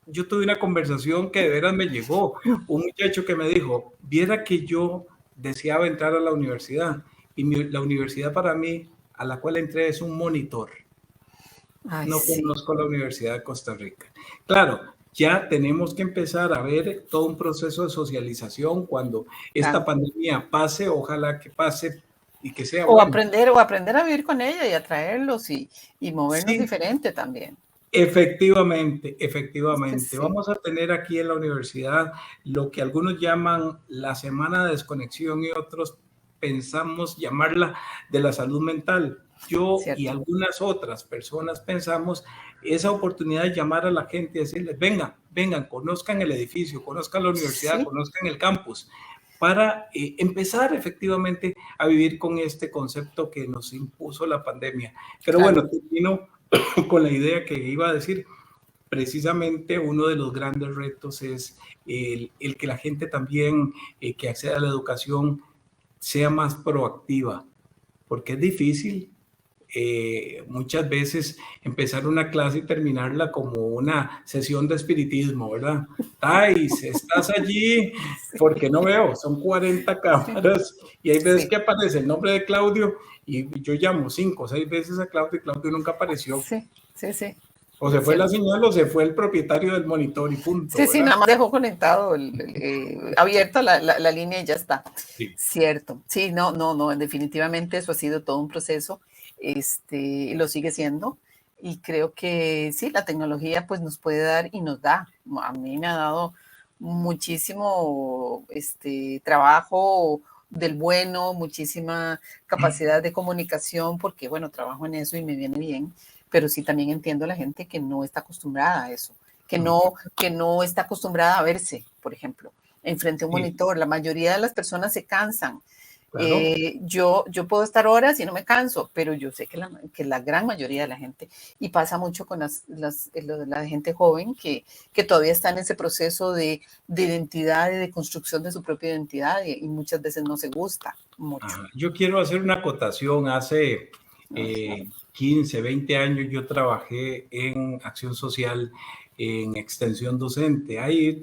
yo tuve una conversación que de veras me llegó. Un muchacho que me dijo, viera que yo deseaba entrar a la universidad y la universidad para mí, a la cual entré, es un monitor. Ay, no sí. conozco la Universidad de Costa Rica. Claro, ya tenemos que empezar a ver todo un proceso de socialización cuando esta pandemia pase, ojalá que pase y que sea bueno. O aprender a vivir con ella y atraerlos y movernos diferente también. Efectivamente. Sí. Vamos a tener aquí en la universidad lo que algunos llaman la semana de desconexión y otros pensamos llamarla de la salud mental. Yo y algunas otras personas pensamos esa oportunidad de llamar a la gente y decirles, vengan, conozcan el edificio, conozcan la universidad, conozcan el campus, para empezar efectivamente a vivir con este concepto que nos impuso la pandemia. Pero bueno, termino con la idea que iba a decir. Precisamente uno de los grandes retos es el que la gente también que acceda a la educación sea más proactiva, porque es difícil muchas veces empezar una clase y terminarla como una sesión de espiritismo, ¿verdad? Thais, estás allí porque no veo, son 40 cámaras y hay veces que aparece el nombre de Claudio y yo llamo 5 o 6 veces a Claudio y Claudio nunca apareció. Sí. O se fue la señal o se fue el propietario del monitor y punto. Sí, nada más dejó conectado, abierta la línea y ya está. Sí. Cierto. Sí, no, definitivamente eso ha sido todo un proceso, lo sigue siendo. Y creo que sí, la tecnología pues nos puede dar y nos da. A mí me ha dado muchísimo trabajo del bueno, muchísima capacidad de comunicación, porque bueno, trabajo en eso y me viene bien, pero sí también entiendo a la gente que no está acostumbrada a eso, que no está acostumbrada a verse, por ejemplo, enfrente a un monitor. La mayoría de las personas se cansan. Claro. Yo puedo estar horas y no me canso, pero yo sé que la gran mayoría de la gente, y pasa mucho con la gente joven que todavía está en ese proceso de identidad y de construcción de su propia identidad y muchas veces no se gusta mucho. Yo quiero hacer una acotación. Hace 15, 20 años yo trabajé en acción social, en extensión docente. Ahí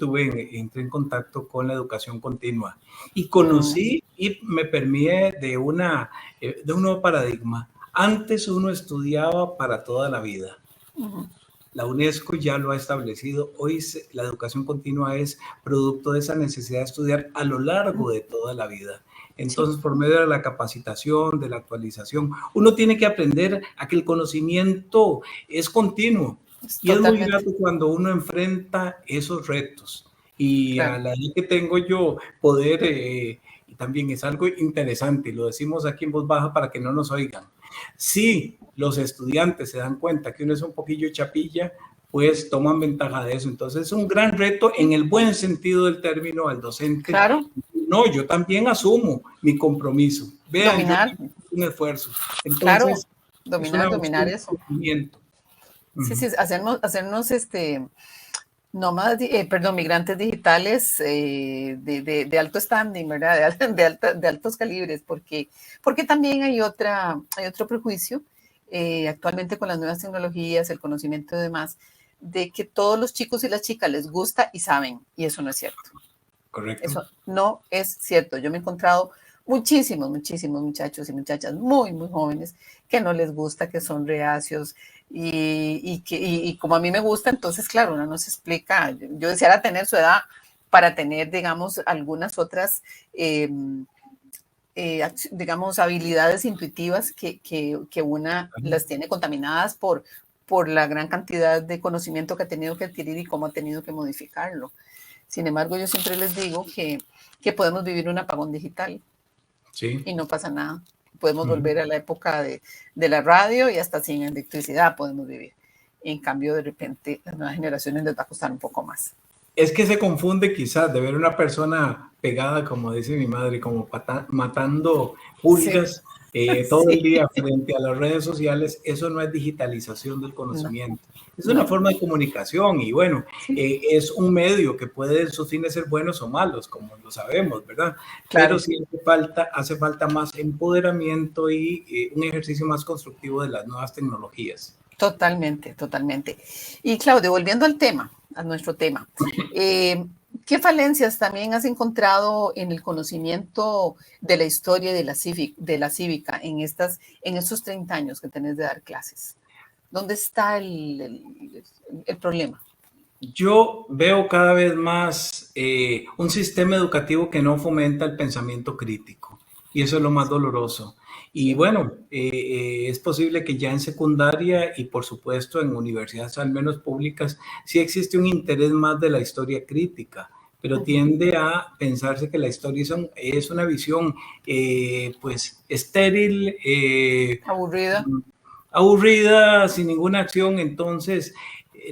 entré en contacto con la educación continua y conocí y me permeé de un nuevo paradigma. Antes uno estudiaba para toda la vida. La UNESCO ya lo ha establecido. Hoy la educación continua es producto de esa necesidad de estudiar a lo largo de toda la vida. Entonces, por medio de la capacitación, de la actualización, uno tiene que aprender a que el conocimiento es continuo. Y es muy grato cuando uno enfrenta esos retos. Y a la edad que tengo yo, poder, y también es algo interesante, lo decimos aquí en voz baja para que no nos oigan. Si los estudiantes se dan cuenta que uno es un poquillo chapilla, pues toman ventaja de eso. Entonces es un gran reto en el buen sentido del término al docente. Claro. No, yo también asumo mi compromiso. Vean, dominar. Yo un esfuerzo. Entonces, claro, dominar eso. Sí, hacernos migrantes digitales de alto standing, ¿verdad? De altos calibres, porque también hay otro prejuicio actualmente con las nuevas tecnologías, el conocimiento y demás, de que todos los chicos y las chicas les gusta y saben, y eso no es cierto. Correcto. Eso no es cierto. Yo me he encontrado muchísimos muchachos y muchachas muy, muy jóvenes que no les gusta, que son reacios y como a mí me gusta, entonces, claro, uno no se explica. Yo deseara tener su edad para tener, digamos, algunas otras, digamos, habilidades intuitivas que una las tiene contaminadas por la gran cantidad de conocimiento que ha tenido que adquirir y cómo ha tenido que modificarlo. Sin embargo, yo siempre les digo que podemos vivir un apagón digital y no pasa nada. Podemos volver a la época de la radio y hasta sin electricidad podemos vivir. En cambio, de repente, las nuevas generaciones les va a costar un poco más. Es que se confunde quizás de ver una persona pegada, como dice mi madre, como matando pulgas todo el Sí, día frente a las redes sociales, eso no es digitalización del no, conocimiento. Es una no, forma de comunicación y bueno, sí, es un medio que puede en sus fines ser buenos o malos, como lo sabemos, ¿verdad? Pero claro. sí hace falta más empoderamiento y un ejercicio más constructivo de las nuevas tecnologías. Totalmente, totalmente. Y Claudio, volviendo al tema, a nuestro tema, ¿qué falencias también has encontrado en el conocimiento de la historia de la cívica en estos 30 años que tenés de dar clases? ¿Dónde está el problema? Yo veo cada vez más un sistema educativo que no fomenta el pensamiento crítico y eso es lo más doloroso. Y Sí. bueno, es posible que ya en secundaria y por supuesto en universidades al menos públicas sí existe un interés más de la historia crítica, pero tiende a pensarse que la historia es una visión pues estéril, Aburrida. aburrida, sin ninguna acción, entonces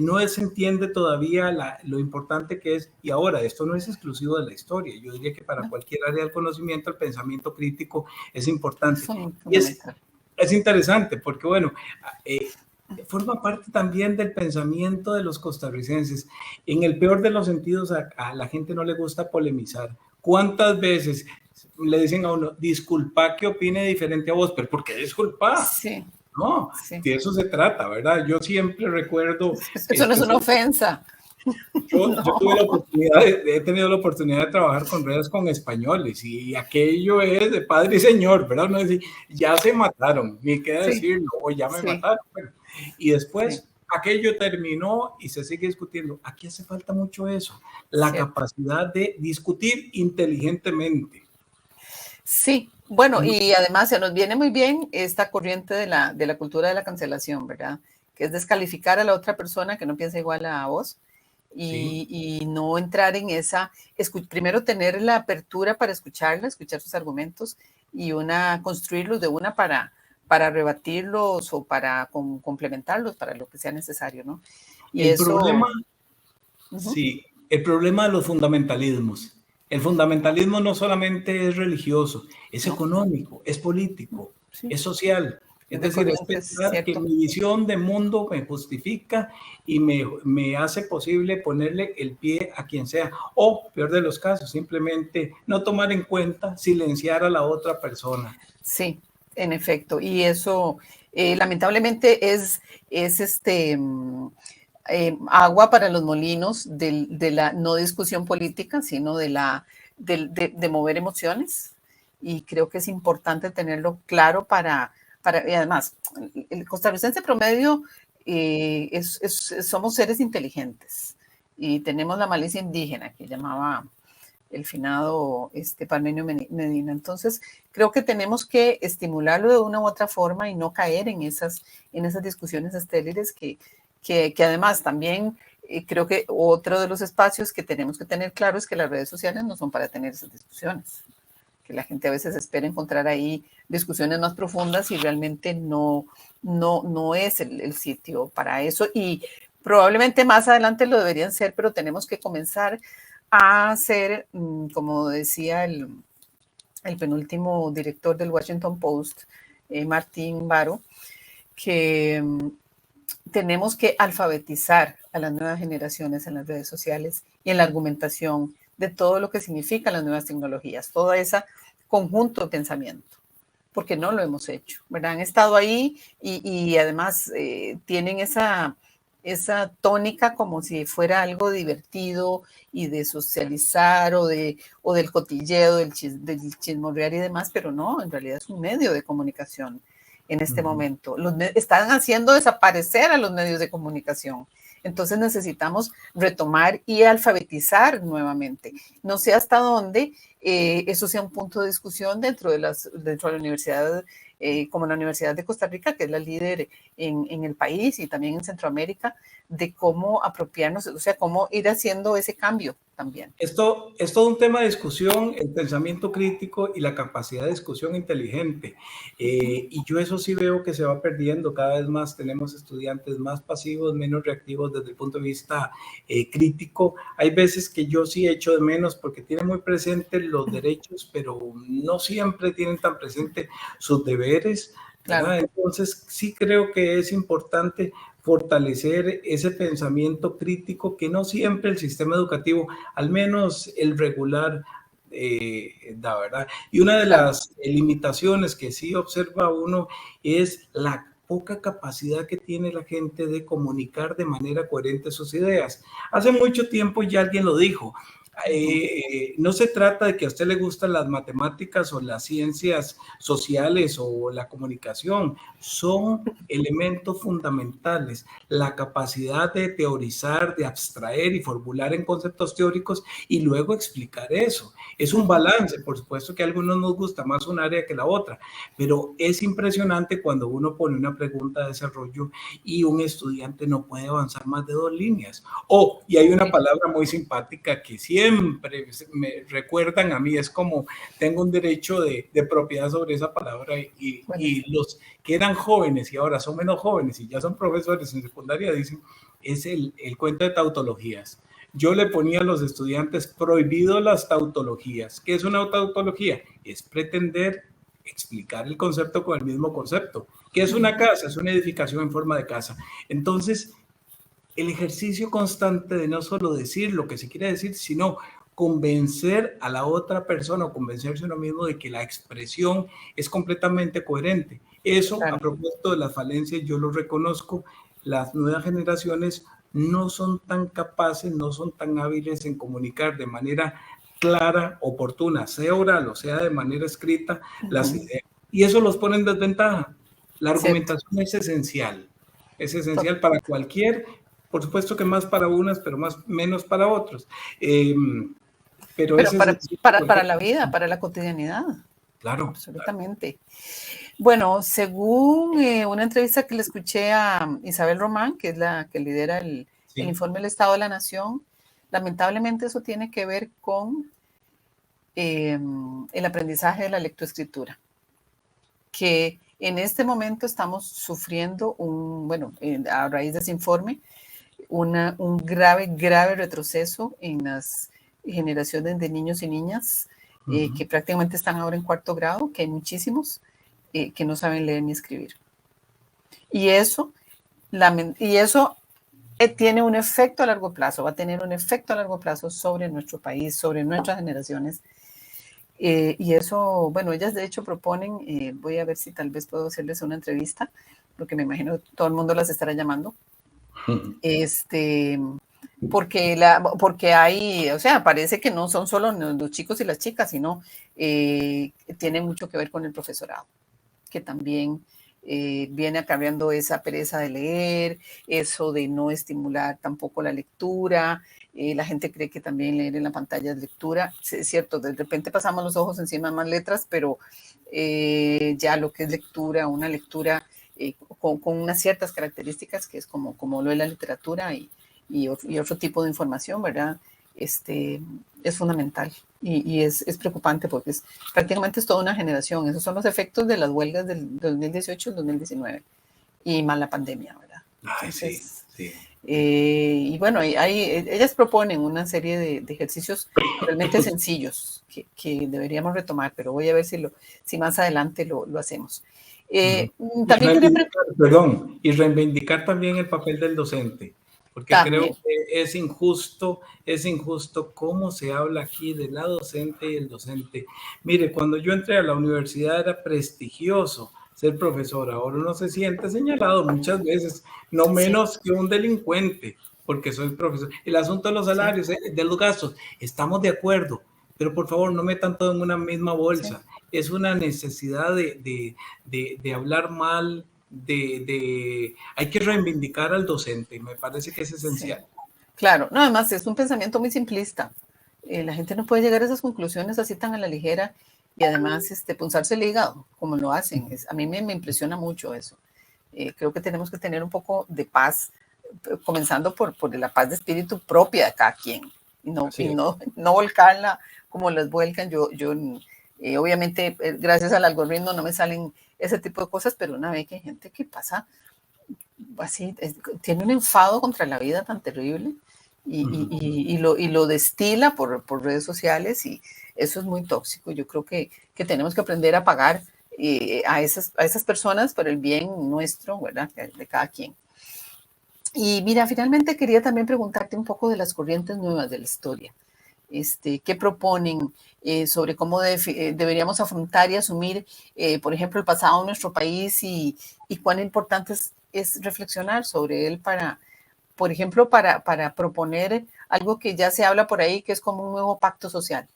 no se entiende todavía lo importante que es, y ahora, esto no es exclusivo de la historia, yo diría que para ¿No? cualquier área del conocimiento el pensamiento crítico es importante. Y Fundamental. es interesante porque, bueno, forma parte también del pensamiento de los costarricenses. En el peor de los sentidos, a la gente no le gusta polemizar. ¿Cuántas veces le dicen a uno, disculpa que opine diferente a vos? ¿Pero por qué disculpa? Sí, No, sí. de eso se trata, ¿verdad? Yo siempre recuerdo, Eso no es una ofensa. yo tuve No. la oportunidad, he tenido la oportunidad de trabajar con redes con españoles y aquello es de padre y señor, ¿verdad? No decir, ya se mataron, ni qué Sí, decirlo, o ya me sí, mataron. Bueno, y sí, después aquello terminó y se sigue discutiendo. Aquí hace falta mucho eso, la cierto. capacidad de discutir inteligentemente. Sí, bueno, y además se nos viene muy bien esta corriente de la cultura de la cancelación, ¿verdad? Que es descalificar a la otra persona que no piensa igual a vos Sí. y no entrar en esa, primero tener la apertura para escucharla, escuchar sus argumentos y construirlos de una para rebatirlos o para complementarlos, para lo que sea necesario, ¿no? Y El problema eso, uh-huh, Sí, el problema de los fundamentalismos. El fundamentalismo no solamente es religioso, es ¿no? económico, es político, Sí, es social. Es es de decir, es corrientes, pensar que ¿cierto? mi visión de mundo me justifica y me hace posible ponerle el pie a quien sea. O, peor de los casos, simplemente no tomar en cuenta, silenciar a la otra persona. Sí, en efecto. Y eso, lamentablemente, es agua para los molinos de la no discusión política, sino de mover emociones. Y creo que es importante tenerlo claro y además, el costarricense promedio somos seres inteligentes y tenemos la malicia indígena que llamaba el finado Parmenio Medina. Entonces, creo que tenemos que estimularlo de una u otra forma y no caer en esas discusiones estériles que además también creo que otro de los espacios que tenemos que tener claro es que las redes sociales no son para tener esas discusiones, que la gente a veces espera encontrar ahí discusiones más profundas y realmente no es el sitio para eso y probablemente más adelante lo deberían ser, pero tenemos que comenzar a ser, como decía el penúltimo director del Washington Post, Martín Baro, que tenemos que alfabetizar a las nuevas generaciones en las redes sociales y en la argumentación de todo lo que significan las nuevas tecnologías, todo ese conjunto de pensamiento, porque no lo hemos hecho, ¿verdad? Han estado ahí y además tienen esa tónica como si fuera algo divertido y de socializar o del cotilleo, del chismorrear y demás, pero no, en realidad es un medio de comunicación en este momento. Están haciendo desaparecer a los medios de comunicación. Entonces necesitamos retomar y alfabetizar nuevamente. No sé hasta dónde eso sea un punto de discusión dentro de la universidad, como la Universidad de Costa Rica, que es la líder en el país y también en Centroamérica, de cómo apropiarnos, o sea, cómo ir haciendo ese cambio también. Esto es todo un tema de discusión, el pensamiento crítico y la capacidad de discusión inteligente. Y yo eso sí veo que se va perdiendo. Cada vez más tenemos estudiantes más pasivos, menos reactivos desde el punto de vista crítico. Hay veces que yo sí echo de menos porque tienen muy presentes los derechos, pero no siempre tienen tan presente sus deberes. Claro. Entonces sí creo que es importante fortalecer ese pensamiento crítico que no siempre el sistema educativo, al menos el regular, da, ¿verdad? Y una de las limitaciones que sí observa uno es la poca capacidad que tiene la gente de comunicar de manera coherente sus ideas. Hace mucho tiempo ya alguien lo dijo. No se trata de que a usted le gustan las matemáticas o las ciencias sociales o la comunicación, son elementos fundamentales. La capacidad de teorizar, de abstraer y formular en conceptos teóricos y luego explicar eso. Es un balance, por supuesto que a algunos nos gusta más un área que la otra, pero es impresionante cuando uno pone una pregunta de desarrollo y un estudiante no puede avanzar más de 2 líneas. Y hay una palabra muy simpática que siempre me recuerdan a mí, es como tengo un derecho de propiedad sobre esa palabra y los que eran jóvenes y ahora son menos jóvenes y ya son profesores en secundaria dicen, es el cuento de tautologías. Yo le ponía a los estudiantes prohibido las tautologías. ¿Qué es una tautología? Es pretender explicar el concepto con el mismo concepto. ¿Qué es una casa? Es una edificación en forma de casa. Entonces, el ejercicio constante de no solo decir lo que se quiere decir, sino convencer a la otra persona o convencerse uno mismo de que la expresión es completamente coherente. Eso, a propósito de las falencias, yo lo reconozco, las nuevas generaciones no son tan capaces, no son tan hábiles en comunicar de manera clara, oportuna, sea oral o sea de manera escrita, las ideas. Y eso los pone en desventaja. La argumentación es esencial para cualquier, por supuesto que más para unas, pero menos para otros. Pero para la vida, para la cotidianidad. Claro. Absolutamente. Claro. Bueno, según una entrevista que le escuché a Isabel Román, que es la que lidera el informe del Estado de la Nación, lamentablemente eso tiene que ver con el aprendizaje de la lectoescritura, que en este momento estamos sufriendo a raíz de ese informe, un grave retroceso en las generaciones de niños y niñas que prácticamente están ahora en 4º grado, que hay muchísimos que no saben leer ni escribir. Y eso tiene un efecto a largo plazo, va a tener un efecto a largo plazo sobre nuestro país, sobre nuestras generaciones. Y eso, bueno, ellas de hecho proponen, voy a ver si tal vez puedo hacerles una entrevista, porque me imagino que todo el mundo las estará llamando. Porque hay, o sea, parece que no son solo los chicos y las chicas, sino tiene mucho que ver con el profesorado, que también viene acarreando esa pereza de leer, eso de no estimular tampoco la lectura. La gente cree que también leer en la pantalla es lectura. Sí, es cierto, de repente pasamos los ojos encima de más letras, pero ya lo que es lectura, una lectura con unas ciertas características, que es como lo de la literatura y otro tipo de información, ¿verdad? Es fundamental y es preocupante porque prácticamente es toda una generación. Esos son los efectos de las huelgas del 2018 y 2019 y más la pandemia, ¿verdad? Entonces, sí. Y bueno, ellas proponen una serie de ejercicios realmente sencillos que deberíamos retomar, pero voy a ver si más adelante lo hacemos. También y reivindicar también el papel del docente, porque creo que es injusto cómo se habla aquí de la docente y el docente. Mire, cuando yo entré a la universidad era prestigioso ser profesor, ahora uno se siente señalado muchas veces, no menos que un delincuente, porque soy profesor. El asunto de los salarios, de los gastos, estamos de acuerdo, pero por favor no metan todo en una misma bolsa. Es una necesidad de hablar mal, hay que reivindicar al docente, me parece que es esencial. Claro, no, además es un pensamiento muy simplista. La gente no puede llegar a esas conclusiones así tan a la ligera y además punzarse el hígado, como lo hacen. A mí me impresiona mucho eso. Creo que tenemos que tener un poco de paz, comenzando por la paz de espíritu propia de cada quien. no volcarla como las vuelcan. Yo obviamente, gracias al algoritmo no me salen ese tipo de cosas, pero una vez que hay gente que pasa así, tiene un enfado contra la vida tan terrible y lo destila por redes sociales, y eso es muy tóxico. Yo creo que tenemos que aprender a pagar a esas personas por el bien nuestro, ¿verdad?, de cada quien. Y mira, finalmente quería también preguntarte un poco de las corrientes nuevas de la historia. ¿Qué proponen sobre cómo deberíamos afrontar y asumir, por ejemplo, el pasado de nuestro país, y cuán importante es reflexionar sobre él por ejemplo, para proponer algo que ya se habla por ahí, que es como un nuevo pacto social?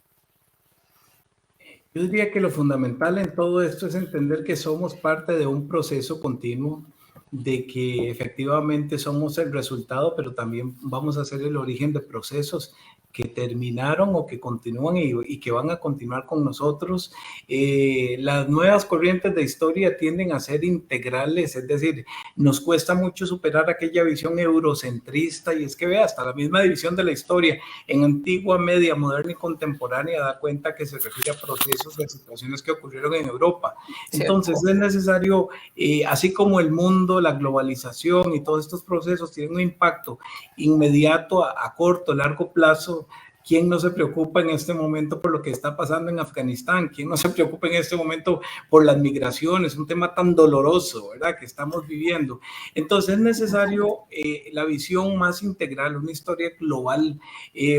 Yo diría que lo fundamental en todo esto es entender que somos parte de un proceso continuo, de que efectivamente somos el resultado, pero también vamos a ser el origen de procesos que terminaron o que continúan y que van a continuar con nosotros. Las nuevas corrientes de historia tienden a ser integrales, es decir, nos cuesta mucho superar aquella visión eurocentrista, y es que vea, hasta la misma división de la historia en antigua, media, moderna y contemporánea da cuenta que se refiere a procesos y a situaciones que ocurrieron en Europa. Entonces es necesario, así como el mundo, la globalización y todos estos procesos tienen un impacto inmediato a corto, largo plazo. ¿Quién no se preocupa en este momento por lo que está pasando en Afganistán? ¿Quién no se preocupa en este momento por las migraciones? Un tema tan doloroso, ¿verdad?, que estamos viviendo. Entonces es necesario la visión más integral, una historia global,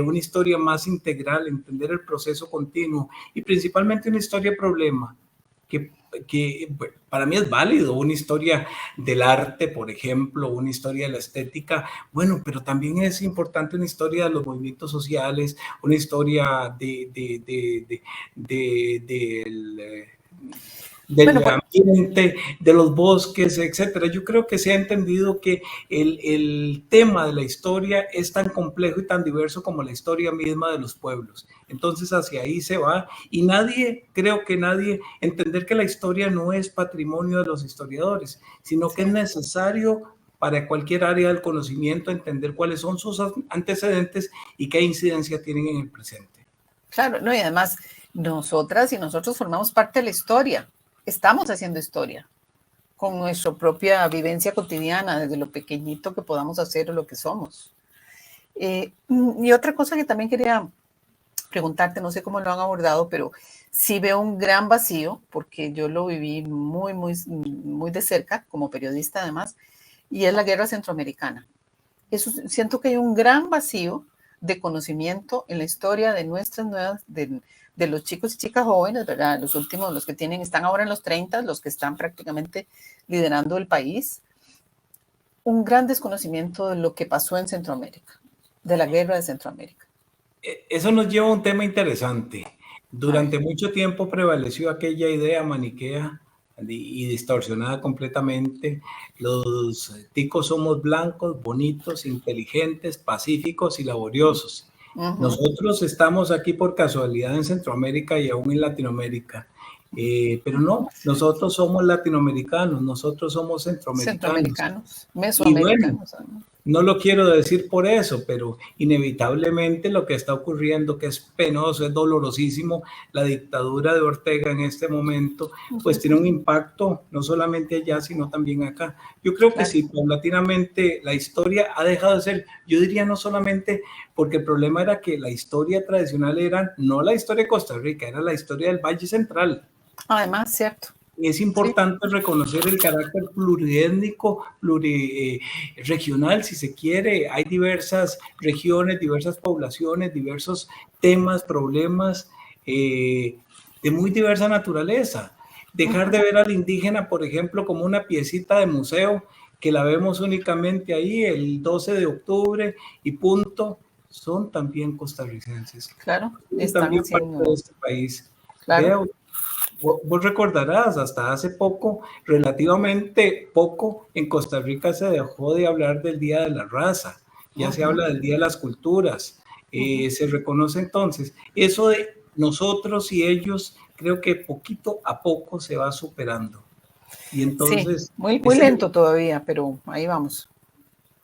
una historia más integral, entender el proceso continuo y principalmente una historia problema, que para mí es válido, una historia del arte, por ejemplo, una historia de la estética, bueno, pero también es importante una historia de los movimientos sociales, una historia del ambiente, de los bosques, etcétera. Yo creo que se ha entendido que el tema de la historia es tan complejo y tan diverso como la historia misma de los pueblos. Entonces hacia ahí se va, y creo que nadie, entender que la historia no es patrimonio de los historiadores, sino que es necesario para cualquier área del conocimiento entender cuáles son sus antecedentes y qué incidencia tienen en el presente. Claro, no, y además nosotras y nosotros formamos parte de la historia. Estamos haciendo historia con nuestra propia vivencia cotidiana, desde lo pequeñito que podamos hacer o lo que somos. Y otra cosa que también quería preguntarte, no sé cómo lo han abordado, pero sí veo un gran vacío, porque yo lo viví muy, muy, muy de cerca, como periodista además, y es la guerra centroamericana. Siento que hay un gran vacío de conocimiento en la historia de nuestras nuevas, de los chicos y chicas jóvenes, ¿verdad? Los últimos, los que están ahora en los 30, los que están prácticamente liderando el país. Un gran desconocimiento de lo que pasó en Centroamérica, de la guerra de Centroamérica. Eso nos lleva a un tema interesante. Durante mucho tiempo prevaleció aquella idea maniquea y distorsionada completamente. Los ticos somos blancos, bonitos, inteligentes, pacíficos y laboriosos. Nosotros estamos aquí por casualidad en Centroamérica y aún en Latinoamérica. Pero no, nosotros somos latinoamericanos, nosotros somos centroamericanos. Mesoamericanos. Y bueno, no lo quiero decir por eso, pero inevitablemente lo que está ocurriendo, que es penoso, es dolorosísimo, la dictadura de Ortega en este momento, pues tiene un impacto no solamente allá, sino también acá. Yo creo que sí, paulatinamente la historia ha dejado de ser, yo diría no solamente porque el problema era que la historia tradicional era no la historia de Costa Rica, era la historia del Valle Central. Además, cierto. Es importante reconocer el carácter pluriétnico, regional, si se quiere. Hay diversas regiones, diversas poblaciones, diversos temas, problemas de muy diversa naturaleza. Dejar de ver al indígena, por ejemplo, como una piecita de museo que la vemos únicamente ahí el 12 de octubre y punto, son también costarricenses. Claro, están también parte de este país. Claro. Vos recordarás, hasta hace poco, relativamente poco, en Costa Rica se dejó de hablar del Día de la Raza, ya se habla del Día de las Culturas, se reconoce entonces. Eso de nosotros y ellos, creo que poquito a poco se va superando. Y entonces... Sí, muy lento todavía, pero ahí vamos.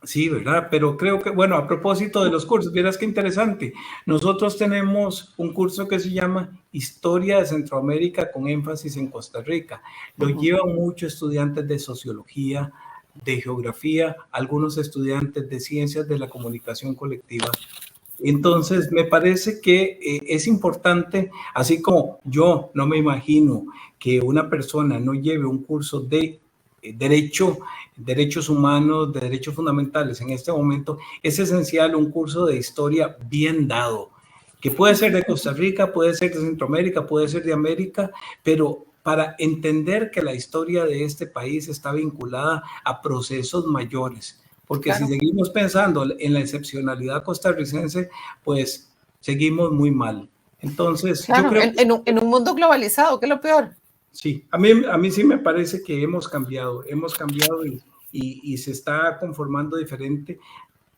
Sí, ¿verdad? Pero creo que, bueno, a propósito de los cursos, vieras qué interesante. Nosotros tenemos un curso que se llama Historia de Centroamérica con énfasis en Costa Rica. Lo llevan muchos estudiantes de sociología, de geografía, algunos estudiantes de ciencias de la comunicación colectiva. Entonces, me parece que es importante, así como yo no me imagino que una persona no lleve un curso de derechos humanos, de derechos fundamentales en este momento, es esencial un curso de historia bien dado, que puede ser de Costa Rica, puede ser de Centroamérica, puede ser de América, pero para entender que la historia de este país está vinculada a procesos mayores. Porque claro, si seguimos pensando en la excepcionalidad costarricense, pues seguimos muy mal. Entonces, claro, yo creo que en un mundo globalizado, ¿qué es lo peor? Sí, a mí sí me parece que hemos cambiado y se está conformando diferente.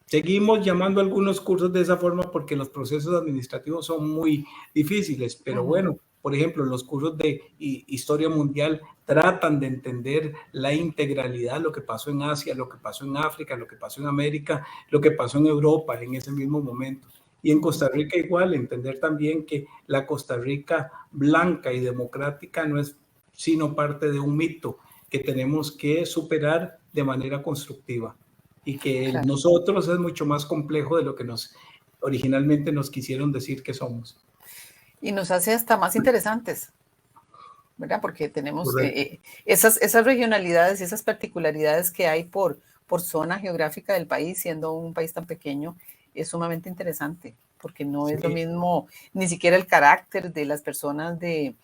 Seguimos llamando algunos cursos de esa forma porque los procesos administrativos son muy difíciles, pero bueno, por ejemplo, los cursos de historia mundial tratan de entender la integralidad, lo que pasó en Asia, lo que pasó en África, lo que pasó en América, lo que pasó en Europa en ese mismo momento. Y en Costa Rica igual, entender también que la Costa Rica blanca y democrática no es sino parte de un mito que tenemos que superar de manera constructiva. Y que claro, nosotros es mucho más complejo de lo que originalmente nos quisieron decir que somos. Y nos hace hasta más interesantes, ¿verdad? Porque tenemos esas regionalidades y esas particularidades que hay por zona geográfica del país, siendo un país tan pequeño, es sumamente interesante, porque no es lo mismo ni siquiera el carácter de las personas del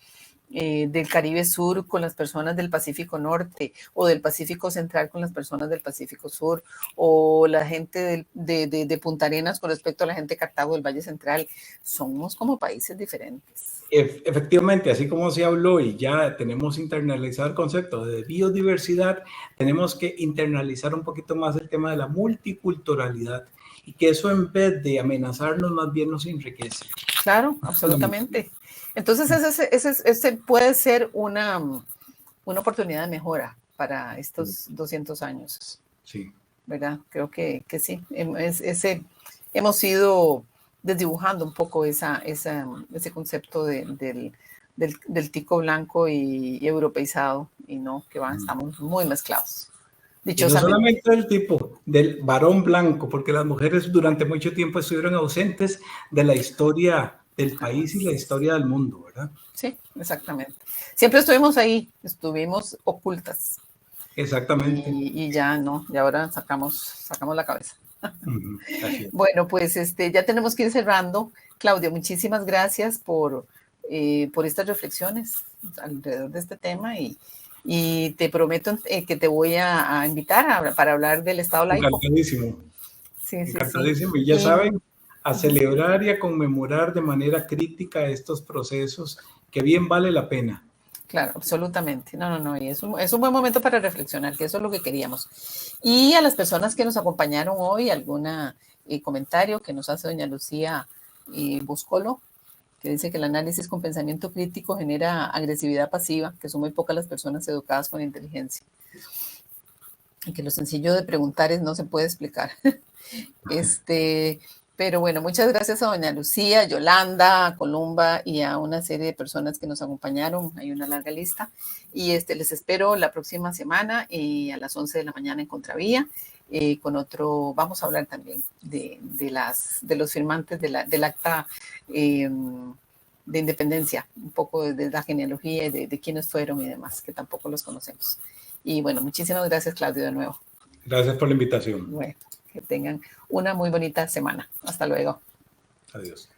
Caribe Sur con las personas del Pacífico Norte, o del Pacífico Central con las personas del Pacífico Sur, o la gente de Punta Arenas con respecto a la gente de Cartago del Valle Central. Somos como países diferentes. Efectivamente, así como se habló y ya tenemos internalizado el concepto de biodiversidad, tenemos que internalizar un poquito más el tema de la multiculturalidad, y que eso, en vez de amenazarnos, más bien nos enriquece. Claro, absolutamente. Entonces, ese puede ser una oportunidad de mejora para estos 200 años. Sí. ¿Verdad? Creo que sí. Hemos ido desdibujando un poco ese concepto del tico blanco y europeizado, y no, que estamos muy mezclados. Y no solamente del tipo, del varón blanco, porque las mujeres durante mucho tiempo estuvieron ausentes de la historia del país y la historia del mundo, ¿verdad? Sí, exactamente. Siempre estuvimos ahí, estuvimos ocultas. Exactamente. Y ya no, y ahora sacamos la cabeza. Bueno, pues ya tenemos que ir cerrando. Claudio, muchísimas gracias por estas reflexiones alrededor de este tema, y te prometo que te voy a invitar para hablar del Estado laico. Encantadísimo. Sí, encantadísimo. Sí. Y ya saben, a celebrar y a conmemorar de manera crítica estos procesos, que bien vale la pena. Claro, absolutamente. No, y es un buen momento para reflexionar, que eso es lo que queríamos. Y a las personas que nos acompañaron hoy, algún comentario que nos hace doña Lucía Boscolo, que dice que el análisis con pensamiento crítico genera agresividad pasiva, que son muy pocas las personas educadas con inteligencia, y que lo sencillo de preguntar no se puede explicar. Pero bueno, muchas gracias a doña Lucía, a Yolanda, a Columba y a una serie de personas que nos acompañaron. Hay una larga lista. Y les espero la próxima semana a las 11 de la mañana en Contravía. Con otro, vamos a hablar también de los firmantes del acta de independencia, un poco de la genealogía y de quiénes fueron y demás, que tampoco los conocemos. Y bueno, muchísimas gracias, Claudio, de nuevo. Gracias por la invitación. Bueno, que tengan una muy bonita semana. Hasta luego. Adiós.